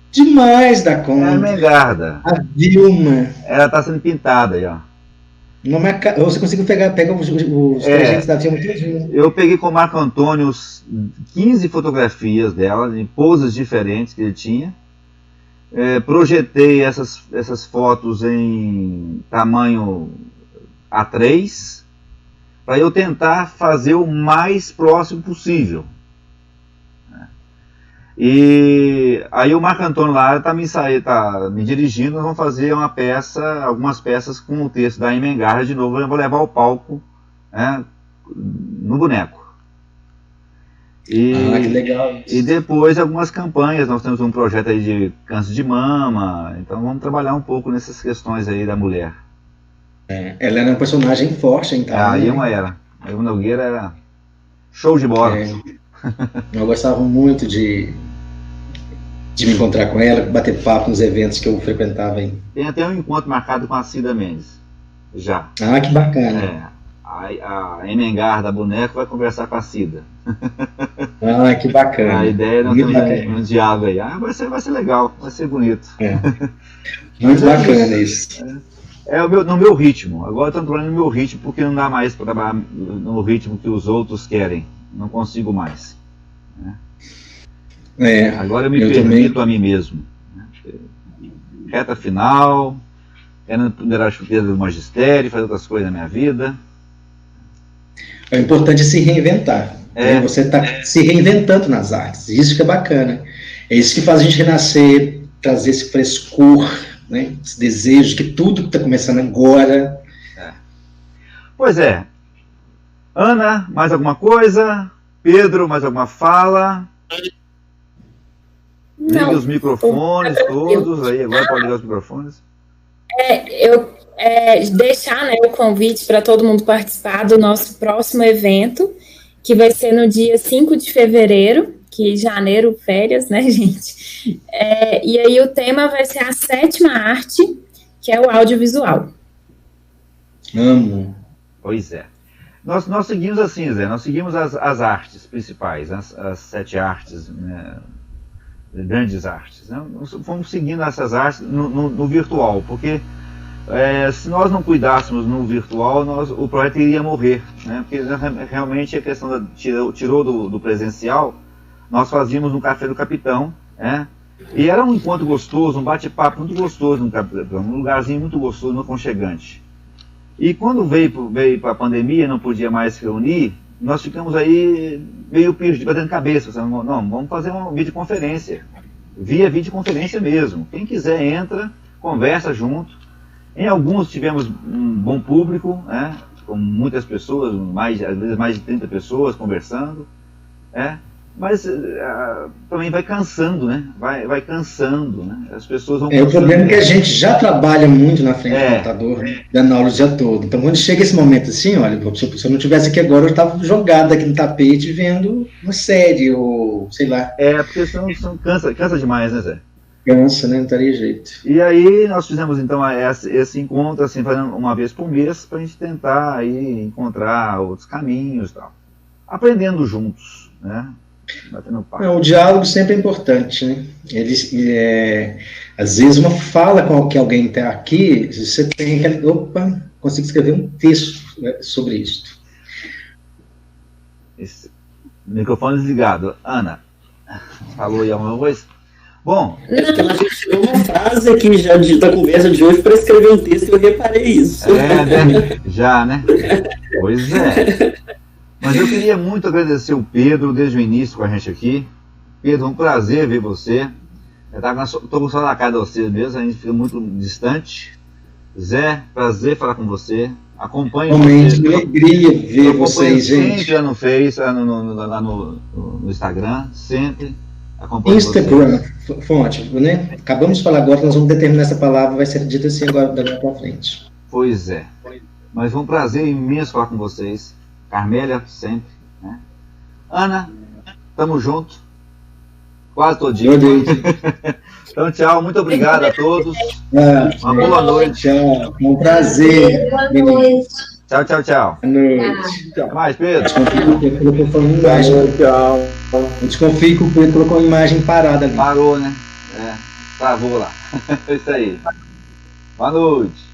Demais da conta. É a Emengarda. A Vilma. Ela está sendo pintada aí, ó. Você conseguiu pegar os projetos da Vilma tudinho. Eu peguei com o Marco Antônio 15 fotografias dela, em poses diferentes que ele tinha. Projetei essas fotos em tamanho A3, para eu tentar fazer o mais próximo possível. E aí o Marco Antônio lá tá me dirigindo, nós vamos fazer algumas peças com o texto da Emengarda de novo, eu vou levar ao palco, né, no boneco. Que legal. E depois algumas campanhas, nós temos um projeto aí de câncer de mama, então vamos trabalhar um pouco nessas questões aí da mulher. Ela era um personagem forte, então. A Ilma era. A Ilma Nogueira era show de bola. Eu gostava muito de me encontrar com ela, bater papo nos eventos que eu frequentava aí. Tem até um encontro marcado com a Cida Mendes. Já. Que bacana. a Emengar da Boneco vai conversar com a Cida. Ah, que bacana. A ideia é não ter um diálogo aí. Vai ser legal, vai ser bonito. Muito bacana isso. No meu ritmo. Agora eu estou trabalhando no meu ritmo, porque não dá mais para trabalhar no ritmo que os outros querem. Não consigo mais. Agora eu me permito também a mim mesmo. Reta final, querendo ponderar as chuteiras do magistério, fazer outras coisas na minha vida. O importante é se reinventar. Você está se reinventando nas artes. Isso que é bacana. É isso que faz a gente renascer, trazer esse frescor, né? Esse desejo que tudo que está começando agora. Pois é. Ana, mais alguma coisa? Pedro, mais alguma fala? Liga os microfones todos aí. Agora pode ligar os microfones. Deixar, né, o convite para todo mundo participar do nosso próximo evento, que vai ser no dia 5 de fevereiro, que janeiro, férias, né, gente? E aí o tema vai ser a 7ª arte, que é o audiovisual. Amo. Pois é. Nós seguimos assim, Zé, nós seguimos as artes principais, as 7 artes, né, grandes artes. Né? Nós fomos seguindo essas artes no virtual, porque se nós não cuidássemos no virtual, o projeto iria morrer, né? Porque realmente a questão tirou do presencial, nós fazíamos no Café do Capitão, né? E era um encontro gostoso, um bate-papo muito gostoso no Capitão, um lugarzinho muito gostoso, muito aconchegante. E quando veio para a pandemia, não podia mais se reunir, nós ficamos aí meio perdidos, batendo cabeça, não, vamos fazer uma videoconferência, via videoconferência mesmo. Quem quiser entra, conversa junto. Em alguns tivemos um bom público, né, com muitas pessoas, às vezes mais de 30 pessoas conversando, mas também vai cansando, né? Vai cansando, né? As pessoas vão o problema é que a gente já trabalha muito na frente do computador, dando aula o dia todo. Então, quando chega esse momento assim, olha, se eu não estivesse aqui agora, eu estava jogado aqui no tapete vendo uma série, ou sei lá. Porque cansa demais, né, Zé? Cansa, né? Não teria jeito. E aí nós fizemos então esse encontro, assim, fazendo uma vez por mês, para a gente tentar aí encontrar outros caminhos e tal. Aprendendo juntos, né? Batendo papo. O diálogo sempre é importante, né? Às vezes uma fala com que alguém está aqui, você tem aquele, consigo escrever um texto, né, sobre isso. Esse microfone desligado. Ana, falou aí alguma coisa? Bom, a gente tirou uma frase aqui já da conversa de hoje para escrever um texto e eu reparei isso. Já, né? Pois é. Mas eu queria muito agradecer o Pedro desde o início com a gente aqui. Pedro, um prazer ver você. Estou com só na cara de você mesmo, a gente fica muito distante. Zé, prazer falar com você. Acompanhe você. Que alegria ver vocês, gente. Sempre no Face, lá no Instagram, sempre. Instagram, fonte, né? Acabamos de falar agora, nós vamos determinar essa palavra, vai ser dita assim agora para frente. Pois é. Mas foi um prazer imenso falar com vocês. Carmélia, sempre. Né? Ana, tamo junto. Quase todo dia. Então, tchau, muito obrigado a todos. Uma boa noite. Tchau, um prazer. Boa noite. Tchau, tchau, tchau. Boa noite. Até mais, Pedro. Tchau. Desconfio que o Pedro colocou uma imagem parada ali. Parou, né? Travou lá. É isso aí. Boa noite.